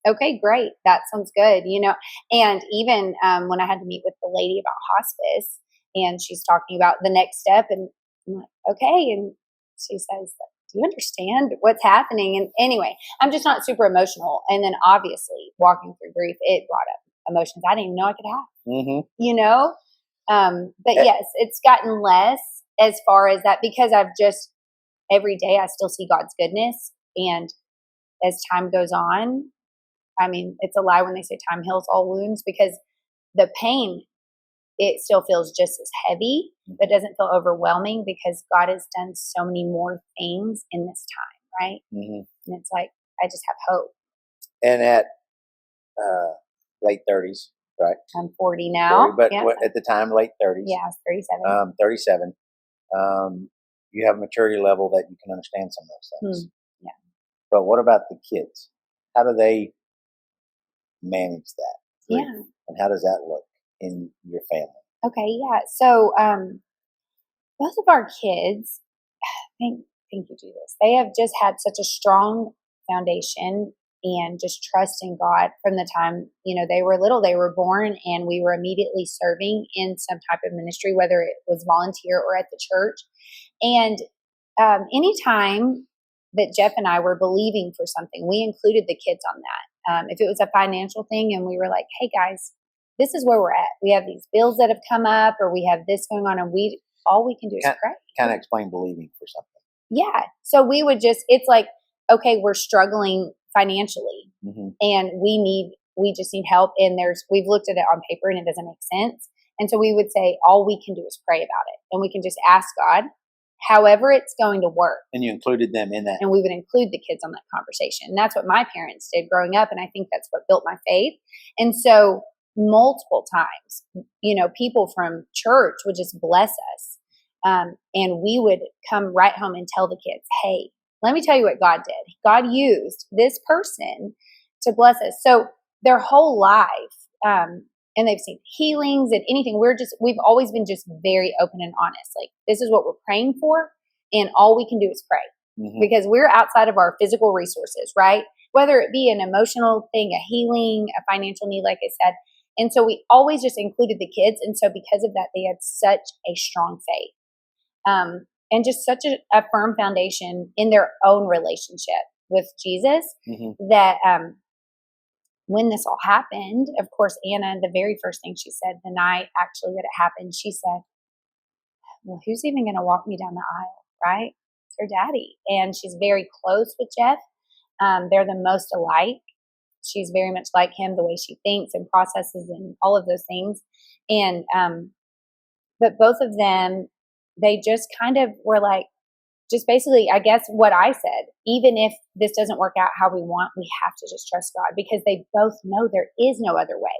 S2: okay, great. That sounds good. And even when I had to meet with the lady about hospice, and she's talking about the next step, and I'm like, okay. And she says, do you understand what's happening? And anyway, I'm just not super emotional. And then obviously walking through grief, it brought up emotions I didn't even know I could have, but yes, it's gotten less as far as that, because I've just, every day I still see God's goodness. And as time goes on, I mean, it's a lie when they say time heals all wounds, because the pain, it still feels just as heavy, but doesn't feel overwhelming, because God has done so many more things in this time. Right. And it's like, I just have hope.
S1: And at late 30s, right?
S2: I'm 40 now.
S1: 40, but at the time, late 30s.
S2: Yeah, I was
S1: 37. You have a maturity level that you can understand some of those things.
S2: Yeah.
S1: But what about the kids? How do they manage that?
S2: Yeah.
S1: And how does that look in your family?
S2: Okay, yeah. So both of our kids, thank you, Jesus, they have just had such a strong foundation and just trust in God from the time, they were little. They were born, and we were immediately serving in some type of ministry, whether it was volunteer or at the church. And anytime that Jeff and I were believing for something, we included the kids on that. If it was a financial thing and we were like, hey guys, this is where we're at. We have these bills that have come up, or we have this going on, and all we can do is pray.
S1: Kind of explain believing for something.
S2: Yeah. So we would it's like, okay, we're struggling financially, and we just need help. And we've looked at it on paper and it doesn't make sense. And so we would say, all we can do is pray about it. And we can just ask God, however it's going to work.
S1: And you included them in that.
S2: And we would include the kids on that conversation. And that's what my parents did growing up. And I think that's what built my faith. And so multiple times, people from church would just bless us. And we would come right home and tell the kids, hey, let me tell you what God did. God used this person to bless us. So their whole life, and they've seen healings and anything. We've always been just very open and honest. Like, this is what we're praying for, and all we can do is pray, because we're outside of our physical resources, right? Whether it be an emotional thing, a healing, a financial need, like I said. And so we always just included the kids. And so because of that, they had such a strong faith, and just such a firm foundation in their own relationship with Jesus, that, when this all happened, of course, Anna, the very first thing she said the night actually that it happened, she said, well, who's even going to walk me down the aisle, right? It's her daddy. And she's very close with Jeff. They're the most alike. She's very much like him, the way she thinks and processes and all of those things. And, but both of them, they just kind of were like, just basically, I guess what I said, even if this doesn't work out how we want, we have to just trust God, because they both know there is no other way.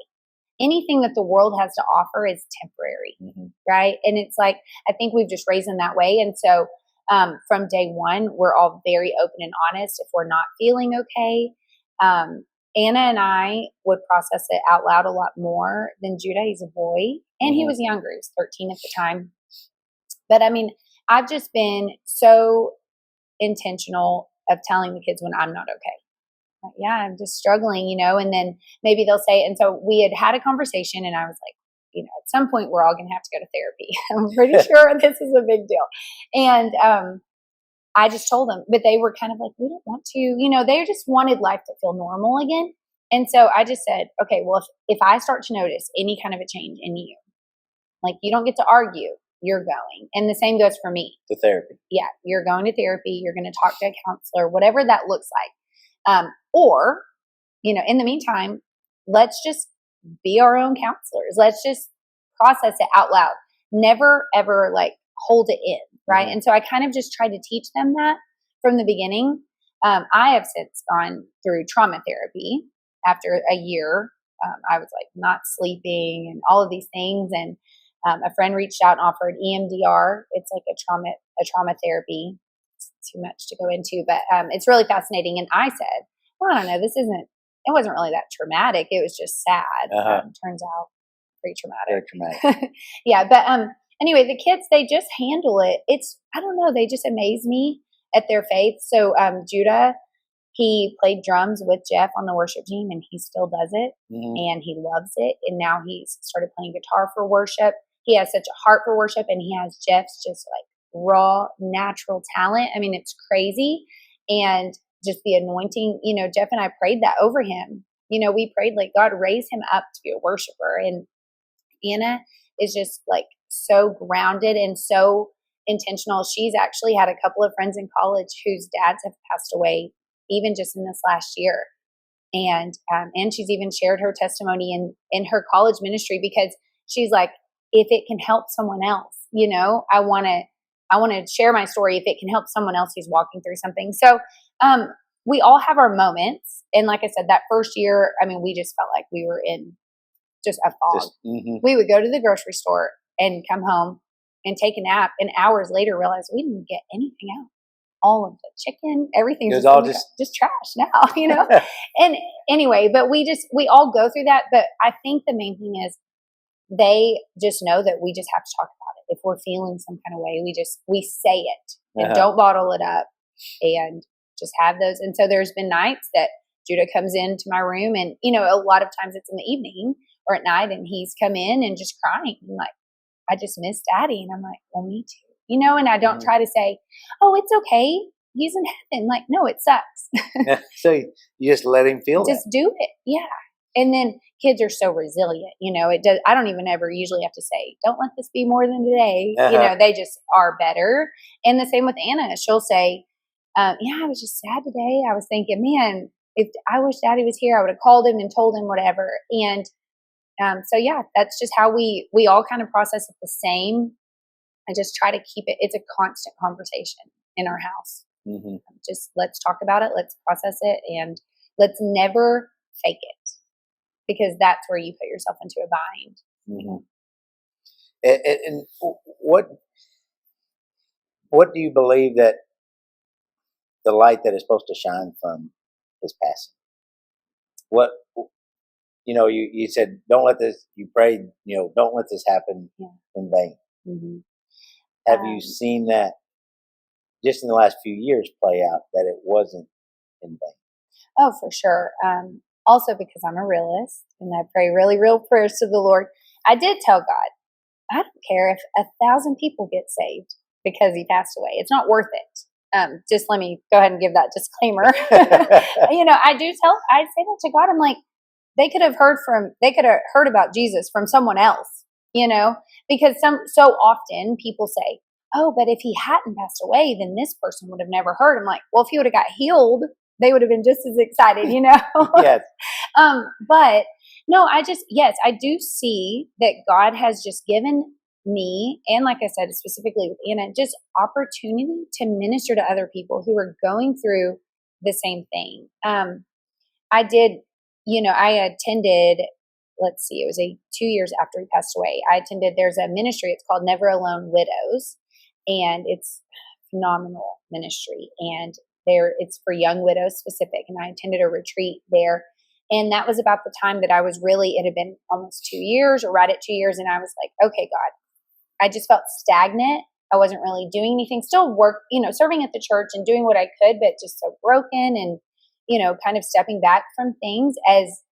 S2: Anything that the world has to offer is temporary, right? And it's like, I think we've just raised in that way. And so from day one, we're all very open and honest if we're not feeling okay. Anna and I would process it out loud a lot more than Judah. He's a boy, and he was younger. He was 13 at the time. But I mean, I've just been so intentional of telling the kids when I'm not okay. Like, yeah, I'm just struggling, and then maybe they'll say, and so we had a conversation, and I was like, at some point we're all going to have to go to therapy. I'm pretty sure this is a big deal. And I just told them, but they were kind of like, we don't want to, they just wanted life to feel normal again. And so I just said, okay, well, if I start to notice any kind of a change in you, like, you don't get to argue, you're going. And the same goes for me.
S1: To therapy.
S2: Yeah. You're going to therapy. You're going to talk to a counselor, whatever that looks like. Or, in the meantime, let's just be our own counselors. Let's just process it out loud. Never, ever hold it in. Right. And so I kind of just tried to teach them that from the beginning. I have since gone through trauma therapy after a year. I was not sleeping and all of these things. And a friend reached out and offered EMDR. It's like a trauma therapy. It's too much to go into, but it's really fascinating. And I said, well, I don't know, it wasn't really that traumatic. It was just sad. Turns out pretty traumatic.
S1: Very traumatic.
S2: Yeah. But anyway, the kids, they just handle it. I don't know, they just amaze me at their faith. So Judah, he played drums with Jeff on the worship team, and he still does it. And he loves it. And now he's started playing guitar for worship. He has such a heart for worship, and he has Jeff's just raw, natural talent. I mean, it's crazy. And just the anointing, Jeff and I prayed that over him. We prayed God raise him up to be a worshiper. And Anna is just so grounded and so intentional. She's actually had a couple of friends in college whose dads have passed away, even just in this last year. And she's even shared her testimony in her college ministry, because she's like, if it can help someone else, I want to share my story if it can help someone else who's walking through something. So we all have our moments. And like I said, that first year, I mean, we just felt like we were in just a fog. We would go to the grocery store and come home and take a nap, and hours later realize we didn't get anything out. All of the chicken, everything
S1: was all just
S2: trash now, And anyway, but we all go through that. But I think the main thing is they just know that we just have to talk about it. If we're feeling some kind of way, we say it and don't bottle it up, and just have those. And so there's been nights that Judah comes into my room, and a lot of times it's in the evening or at night, and he's come in and just crying, and I just miss Daddy. And I'm like, well, me too. And I don't try to say, oh, it's okay. he's in heaven. Like, no, it sucks.
S1: So you just let him feel
S2: Just do it. Yeah. And then kids are so resilient, it does. I don't even ever usually have to say, don't let this be more than today. They just are better. And the same with Anna. She'll say, I was just sad today. I was thinking, man, if I wish Daddy was here, I would have called him and told him whatever. And so yeah, that's just how we all kind of process it the same. I just try to keep it. It's a constant conversation in our house.
S1: Mm-hmm.
S2: Just let's talk about it. Let's process it, and let's never fake it, because that's where you put yourself into a bind.
S1: Mm-hmm. And what do you believe that the light that is supposed to shine from is passing? What you said, don't let this. You prayed, don't let this happen in vain.
S2: Mm-hmm.
S1: Have you seen that just in the last few years play out, that it wasn't in vain?
S2: Oh, for sure. Also, because I'm a realist and I pray really real prayers to the Lord, I did tell God, I don't care if 1,000 people get saved because he passed away. It's not worth it. Just let me go ahead and give that disclaimer. I say that to God. I'm like, they could have heard about Jesus from someone else, because so often people say, oh, but if he hadn't passed away, then this person would have never heard. I'm like, well, if he would have got healed, they would have been just as excited,
S1: Yes.
S2: But no, I do see that God has just given me, and like I said, specifically with Anna, just opportunity to minister to other people who are going through the same thing. I attended, let's see, it was 2 years after he passed away. There's a ministry, it's called Never Alone Widows, and it's phenomenal ministry. And it's for young widows specific. And I attended a retreat there. And that was about the time that it had been almost 2 years, or right at 2 years. And I was like, okay, God, I just felt stagnant. I wasn't really doing anything, still serving at the church and doing what I could, but just so broken and, kind of stepping back from things as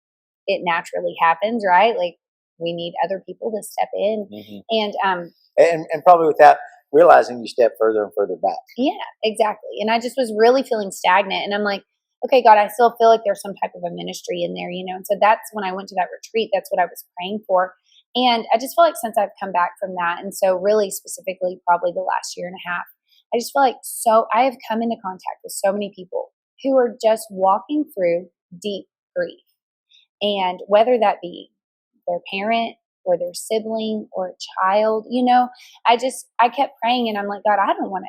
S2: it naturally happens, right? Like, we need other people to step in.
S1: Mm-hmm. And probably without realizing, you step further and further back.
S2: Yeah, exactly. And I just was really feeling stagnant. And I'm like, okay, God, I still feel like there's some type of a ministry in there, And so that's when I went to that retreat. That's what I was praying for. And I just feel like since I've come back from that, and so really specifically probably the last year and a half, I just feel like I have come into contact with so many people who are just walking through deep grief. And whether that be their parent or their sibling or a child, I kept praying, and I'm like, God, I don't want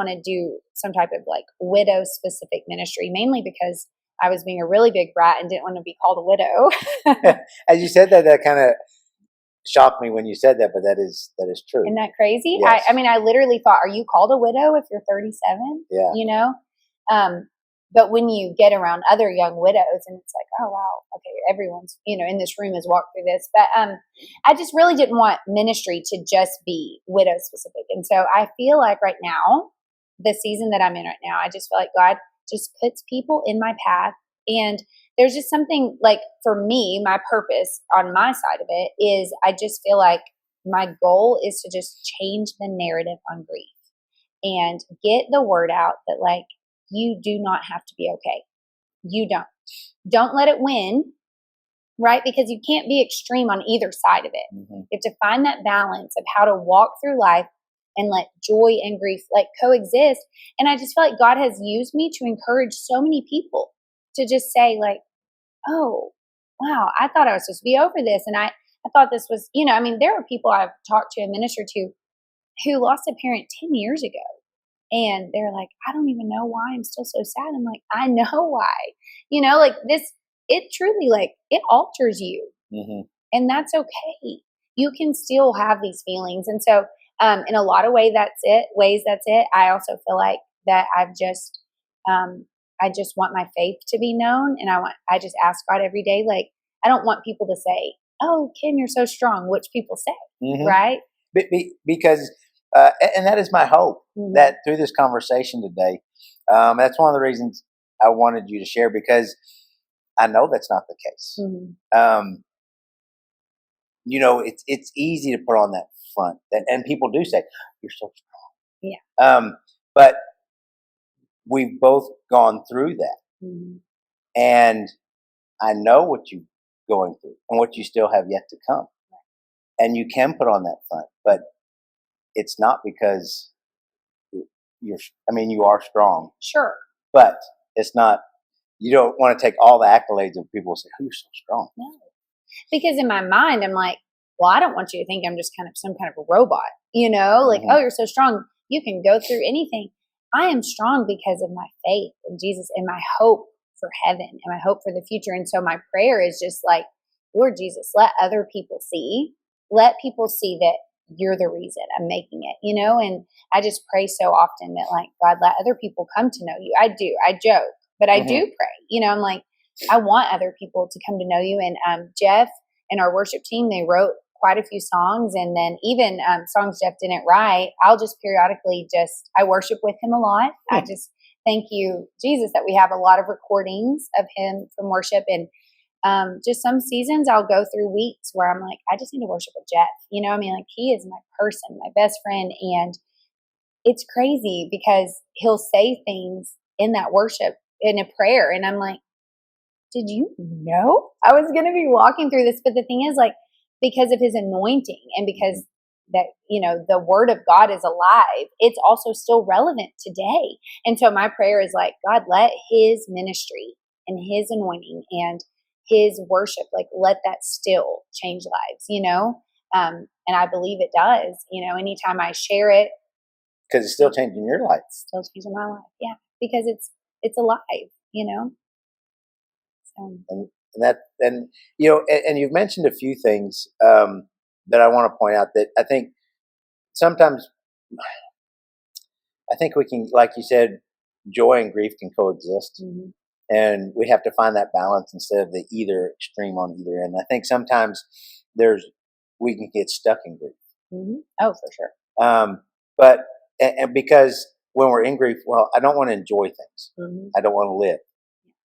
S2: to do some type of like widow specific ministry, mainly because I was being a really big brat and didn't want to be called a widow.
S1: As you said that kind of shocked me when you said that, but that is true.
S2: Isn't that crazy?
S1: Yes.
S2: I literally thought, are you called a widow if you're 37?
S1: Yeah.
S2: But when you get around other young widows, and it's like, oh wow, okay, everyone's in this room has walked through this. But I just really didn't want ministry to just be widow specific. And so I feel like right now, the season that I'm in right now, I just feel like God just puts people in my path. And there's just something like, for me, my purpose on my side of it is, I just feel like my goal is to just change the narrative on grief and get the word out that, like, you do not have to be okay. You don't let it win, right? Because you can't be extreme on either side of it.
S1: Mm-hmm.
S2: You have to find that balance of how to walk through life and let joy and grief like coexist. And I just feel like God has used me to encourage so many people to just say, like, oh, wow, I thought I was supposed to be over this. And I thought this was, there are people I've talked to and ministered to who lost a parent 10 years ago. And they're like, I don't even know why I'm still so sad. I'm like, I know why. Like this, it truly, like, it alters you.
S1: Mm-hmm.
S2: And that's okay. You can still have these feelings. And so in a lot of ways, that's it. I also feel like that I just want my faith to be known. And I just ask God every day, like, I don't want people to say, oh, Kim, you're so strong, which people say,
S1: mm-hmm.
S2: right?
S1: Because and that is my hope, mm-hmm. that through this conversation today, that's one of the reasons I wanted you to share, because I know that's not the case.
S2: Mm-hmm.
S1: It's easy to put on that front, and people do say, you're so strong.
S2: Yeah.
S1: But we've both gone through that.
S2: Mhm.
S1: And I know what you're going through and what you still have yet to come. And you can put on that front, but it's not because you are strong,
S2: Sure.
S1: but it's not, you don't want to take all the accolades of people who say, oh, you're so strong.
S2: No. Because in my mind, I'm like, well, I don't want you to think I'm just kind of some kind of a robot, like,
S1: Mhm.
S2: oh, you're so strong. You can go through anything. I am strong because of my faith in Jesus and my hope for heaven and my hope for the future. And so my prayer is just like, Lord Jesus, let people see that you're the reason I'm making it, and I just pray so often that, like, God, let other people come to know you. I joke, but I do
S1: Mhm.
S2: pray, I'm like, I want other people to come to know you. And Jeff and our worship team, they wrote quite a few songs, and then even songs Jeff didn't write. I'll just periodically I worship with him a lot. I just thank you, Jesus, that we have a lot of recordings of him from worship. And just some seasons I'll go through weeks where I'm like, I just need to worship with Jeff. Like, he is my person, my best friend. And it's crazy because he'll say things in that worship, in a prayer. And I'm like, did you know I was going to be walking through this? But the thing is, like, because of his anointing and because that, the word of God is alive, it's also still relevant today. And so my prayer is like, God, let his ministry and his anointing and his worship, like, let that still change lives. And I believe it does, anytime I share it.
S1: Because it's still changing your life.
S2: It's still changing my life. Yeah. Because it's alive. So.
S1: And you've mentioned a few things that I want to point out that I think sometimes we can, like you said, joy and grief can coexist.
S2: Mm-hmm.
S1: And we have to find that balance instead of the either extreme on either end. I think sometimes we can get stuck in grief.
S2: Mm-hmm. Oh, for sure.
S1: But because when we're in grief, well, I don't want to enjoy things.
S2: Mm-hmm.
S1: I don't want to live.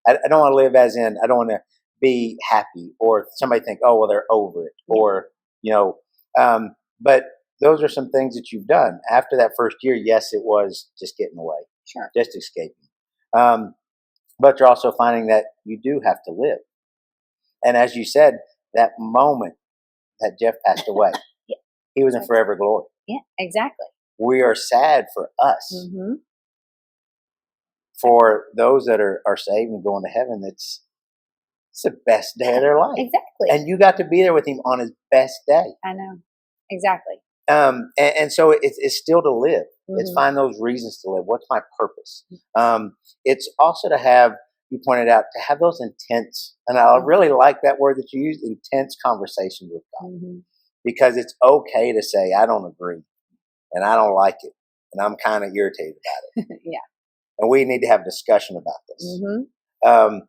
S1: I don't want to live as in I don't want to be happy, or somebody think, oh, well, they're over it, or but those are some things that you've done after that first year. Yes, it was just getting away,
S2: Sure,
S1: just escaping. But you're also finding that you do have to live. And as you said, that moment that Jeff passed away,
S2: yeah,
S1: he was in forever glory.
S2: Yeah, exactly.
S1: We are sad for us.
S2: Mm-hmm.
S1: For those that are saved and going to heaven, it's the best day of their life.
S2: Exactly.
S1: And you got to be there with him on his best day.
S2: I know. Exactly.
S1: And so it's still to live.
S2: Mm-hmm.
S1: It's find those reasons to live. What's my purpose? It's also to have, you pointed out, to have those intense, and I really like that word that you used, intense conversations with God.
S2: Mm-hmm.
S1: Because it's okay to say, I don't agree, and I don't like it, and I'm kind of irritated about it.
S2: Yeah.
S1: And we need to have discussion about this.
S2: Mm-hmm.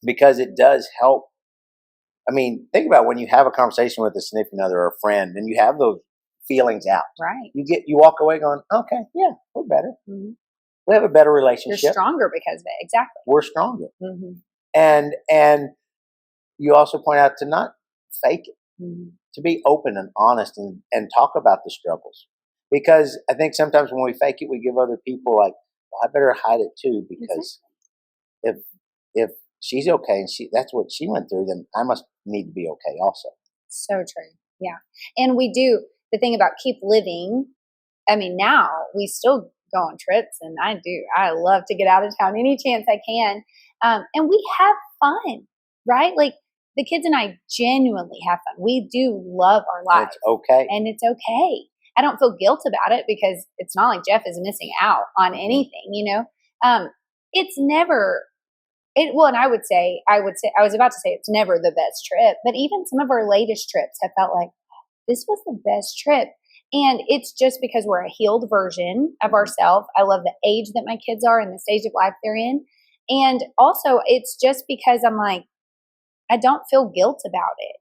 S1: Because it does help. I mean, think about when you have a conversation with a significant other or a friend, and you have those feelings out.
S2: Right.
S1: You walk away going, okay, yeah, we're better.
S2: Mm-hmm.
S1: We have a better relationship.
S2: You're stronger because of it. Exactly.
S1: We're stronger.
S2: Mm-hmm.
S1: And you also point out to not fake it,
S2: mm-hmm.
S1: to be open and honest and talk about the struggles. Because I think sometimes when we fake it, we give other people like, well, I better hide it too, because if she's okay and that's what she went through, then I must need to be okay also.
S2: So true. Yeah. And we do the thing about keep living. I mean, now we still go on trips, and I love to get out of town any chance I can. And we have fun, right? Like, the kids and I genuinely have fun. We do love our lives.
S1: It's okay.
S2: And it's okay. I don't feel guilt about it because it's not like Jeff is missing out on anything, It's never, well, and I was about to say it's never the best trip, but even some of our latest trips have felt like, this was the best trip. And it's just because we're a healed version of ourselves. I love the age that my kids are and the stage of life they're in. And also it's just because I'm like, I don't feel guilt about it.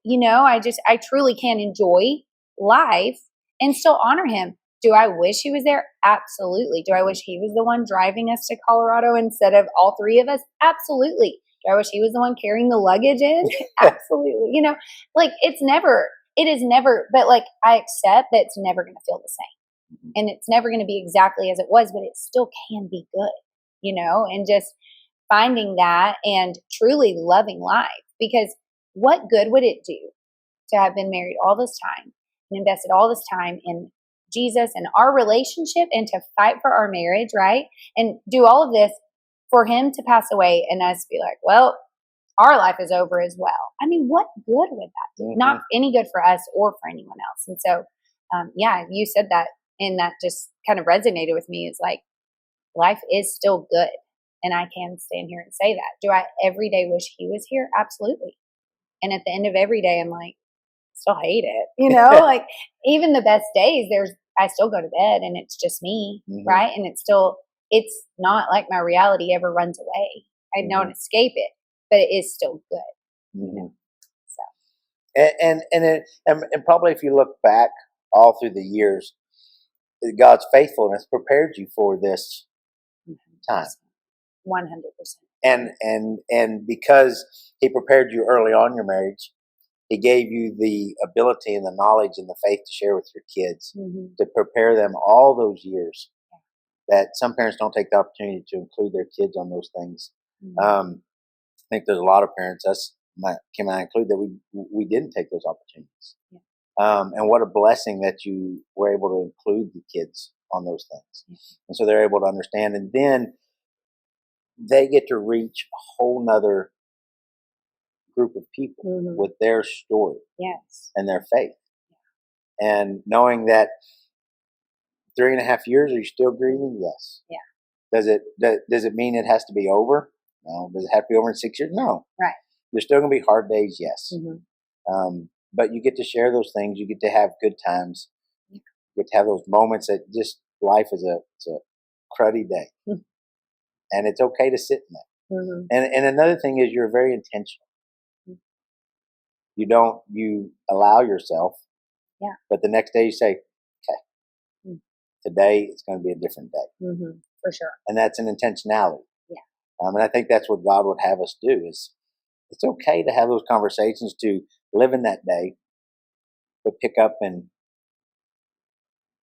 S2: I truly can enjoy life and still honor him. Do I wish he was there? Absolutely. Do I wish he was the one driving us to Colorado instead of all three of us? Absolutely. Do I wish he was the one carrying the luggage in? Absolutely. It is never, but like, I accept that it's never going to feel the same, and it's never going to be exactly as it was, but it still can be good. and just finding that and truly loving life. Because what good would it do to have been married all this time and invested all this time in Jesus and our relationship and to fight for our marriage, right? And do all of this for him to pass away and us be like, well, our life is over as well. I mean, what good would that do? Mm-hmm. Not any good for us or for anyone else. And so, you said that, and that just kind of resonated with me. It's like, life is still good. And I can stand here and say that. Do I every day wish he was here? Absolutely. And at the end of every day, I'm like, still hate it. Like even the best days, I still go to bed and it's just me, mm-hmm. right? And it's not like my reality ever runs away. I mm-hmm. don't escape it, but it is still good.
S1: Mm-hmm. So, and probably if you look back all through the years, God's faithfulness prepared you for this time.
S2: 100%.
S1: And because he prepared you early on in your marriage, he gave you the ability and the knowledge and the faith to share with your kids, mm-hmm. to prepare them all those years that some parents don't take the opportunity to include their kids on those things. Mm-hmm. I think there's a lot of parents, Kim and I include, that we didn't take those opportunities. Yeah. And what a blessing that you were able to include the kids on those things. Mm-hmm. And so they're able to understand. And then they get to reach a whole nother group of people, mm-hmm. with their story,
S2: yes,
S1: and their faith. Yeah. And knowing that 3.5 years, are you still grieving? Yes.
S2: Yeah.
S1: Does it mean it has to be over? No. Does it have to be over in 6 years? No.
S2: Right.
S1: There's still going to be hard days, yes.
S2: Mm-hmm.
S1: But you get to share those things. You get to have good times. You get to have those moments that just life is it's a cruddy day. Mm-hmm. And it's okay to sit in that. Mm-hmm. And another thing is you're very intentional. You allow yourself.
S2: Yeah.
S1: But the next day you say, okay, today it's going to be a different day.
S2: Mm-hmm. For sure.
S1: And that's an intentionality.
S2: Yeah.
S1: And I think that's what God would have us do is it's okay to have those conversations, to live in that day, but pick up and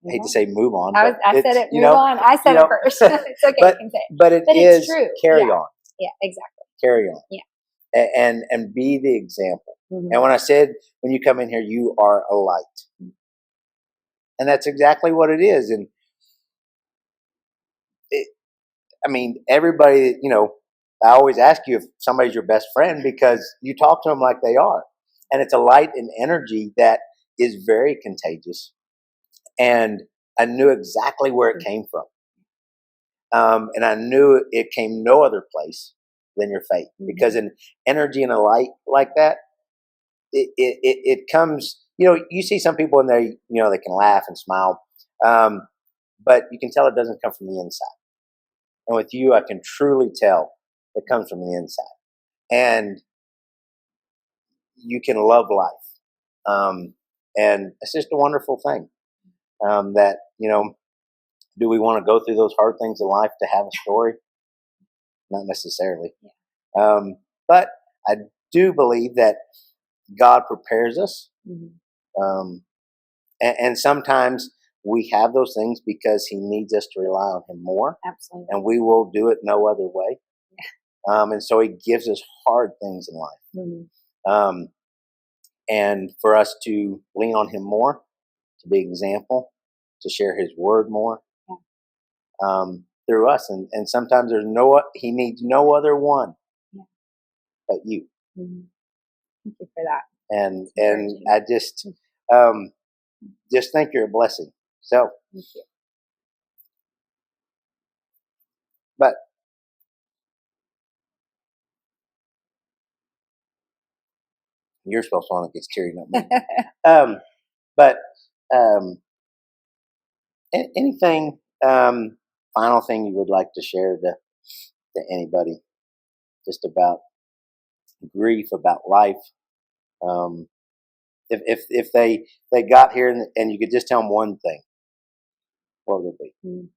S1: I hate to say move on.
S2: I said it, move on. I said it first. It's okay, you can say it.
S1: But it's true. Carry on.
S2: Yeah, exactly.
S1: Carry on.
S2: Yeah.
S1: And be the example.
S2: Mm-hmm.
S1: And when I said, when you come in here, you are a light. And that's exactly what it is. And everybody, I always ask you if somebody's your best friend because you talk to them like they are. And it's a light and energy that is very contagious. And I knew exactly where it came from. And I knew it came no other place than your faith. Mm-hmm. Because an energy and a light like that, it comes, you see some people and they can laugh and smile. But you can tell it doesn't come from the inside. And with you, I can truly tell it comes from the inside. And you can love life. And it's just a wonderful thing. That, do we want to go through those hard things in life to have a story? Not necessarily. Yeah. But I do believe that God prepares us. Mm-hmm. And sometimes we have those things because he needs us to rely on him more.
S2: Absolutely.
S1: And we will do it no other way. Yeah. And so he gives us hard things in life. Mm-hmm. And for us to lean on him more, to be an example, to share his word more, yeah. Through us. And sometimes he needs no other one, yeah. but you.
S2: Mm-hmm. Thank you for that.
S1: And I just think you're a blessing. So,
S2: thank you.
S1: But you're supposed to want to get teary, not me. But anything, final thing you would like to share to anybody, just about grief, about life? If they got here and you could just tell them one thing, what would it be?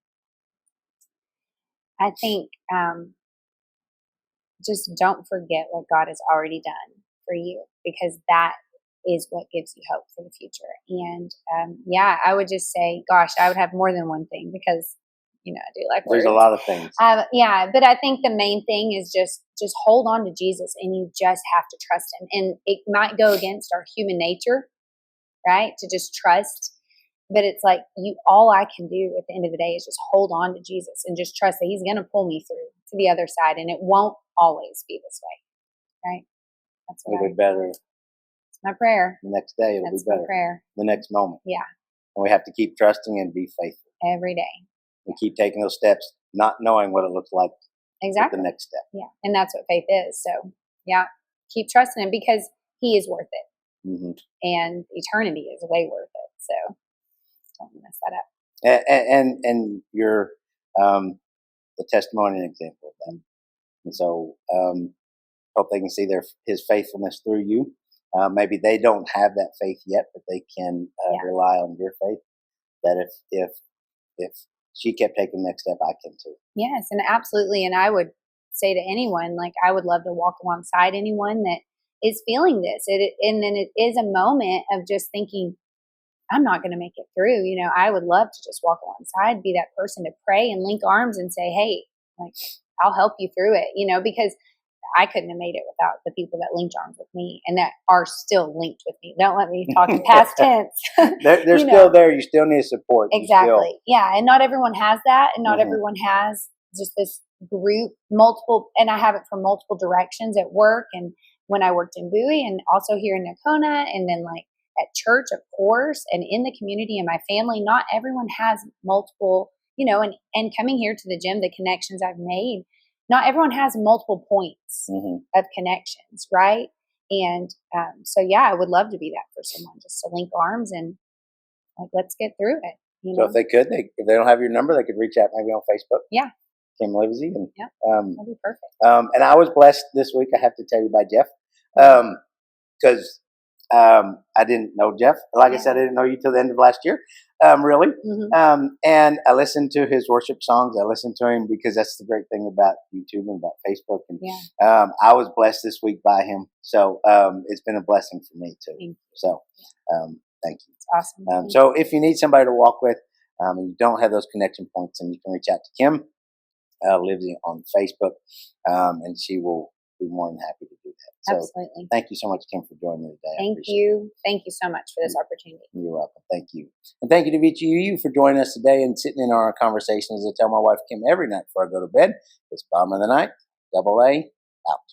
S2: I think just don't forget what God has already done for you, because that is what gives you hope for the future. And I would just say, gosh, I would have more than one thing, because I do like
S1: There's
S2: words.
S1: a lot of things.
S2: Yeah, but I think the main thing is just hold on to Jesus, and you just have to trust him. And it might go against our human nature, right? To just trust. But it's like all I can do at the end of the day is just hold on to Jesus and just trust that he's going to pull me through to the other side. And it won't always be this way, right? That's what
S1: It'll be better.
S2: It's my prayer.
S1: The next day it'll be better.
S2: My prayer.
S1: The next moment.
S2: Yeah.
S1: And we have to keep trusting and be faithful.
S2: Every day.
S1: And keep taking those steps, not knowing what it looks like.
S2: Exactly.
S1: The next step.
S2: Yeah. And that's what faith is. So, yeah, keep trusting him because he is worth it.
S1: Mm-hmm.
S2: And eternity is way worth it. So, don't mess that up.
S1: And you're the testimony and example of that. And so, hope they can see his faithfulness through you. Maybe they don't have that faith yet, but they can rely on your faith. That if she kept taking the next step, I can too.
S2: Yes, and absolutely. And I would say to anyone, like, I would love to walk alongside anyone that is feeling this. And then it is a moment of just thinking, I'm not going to make it through. I would love to just walk alongside, be that person to pray and link arms and say, hey, like, I'll help you through it, because I couldn't have made it without the people that linked arms with me and that are still linked with me. Don't let me talk in past tense.
S1: They're still there. You still need support.
S2: Exactly. Yeah. And not everyone has that. And not everyone has just this group, multiple, and I have it from multiple directions at work and when I worked in Bowie and also here in Nakona and then like at church, of course, and in the community and my family. Not everyone has multiple, and coming here to the gym, the connections I've made, not everyone has multiple points of connections, right? And so, yeah, I would love to be that for someone, just to link arms and like, let's get through it.
S1: So if they could, if they don't have your number, they could reach out maybe on Facebook.
S2: Yeah.
S1: Kim Livsey. And,
S2: that'd be perfect.
S1: And I was blessed this week, I have to tell you, by Jeff. Because I didn't know Jeff. Like I said, I didn't know you till the end of last year, really. And I listened to his worship songs. I listened to him because that's the great thing about YouTube and about Facebook. And I was blessed this week by him. So it's been a blessing for me too. So thank you.
S2: It's awesome.
S1: So if you need somebody to walk with and you don't have those connection points, then you can reach out to Kim Livsey on Facebook, and she will be more than happy to do that. So
S2: absolutely.
S1: Thank you so much, Kim, for joining me today.
S2: Thank you. Thank you so much for this opportunity.
S1: You're welcome. Thank you. And thank you to you for joining us today and sitting in on our conversations. I tell my wife Kim every night before I go to bed, it's Bottom of the Night, Double A, out.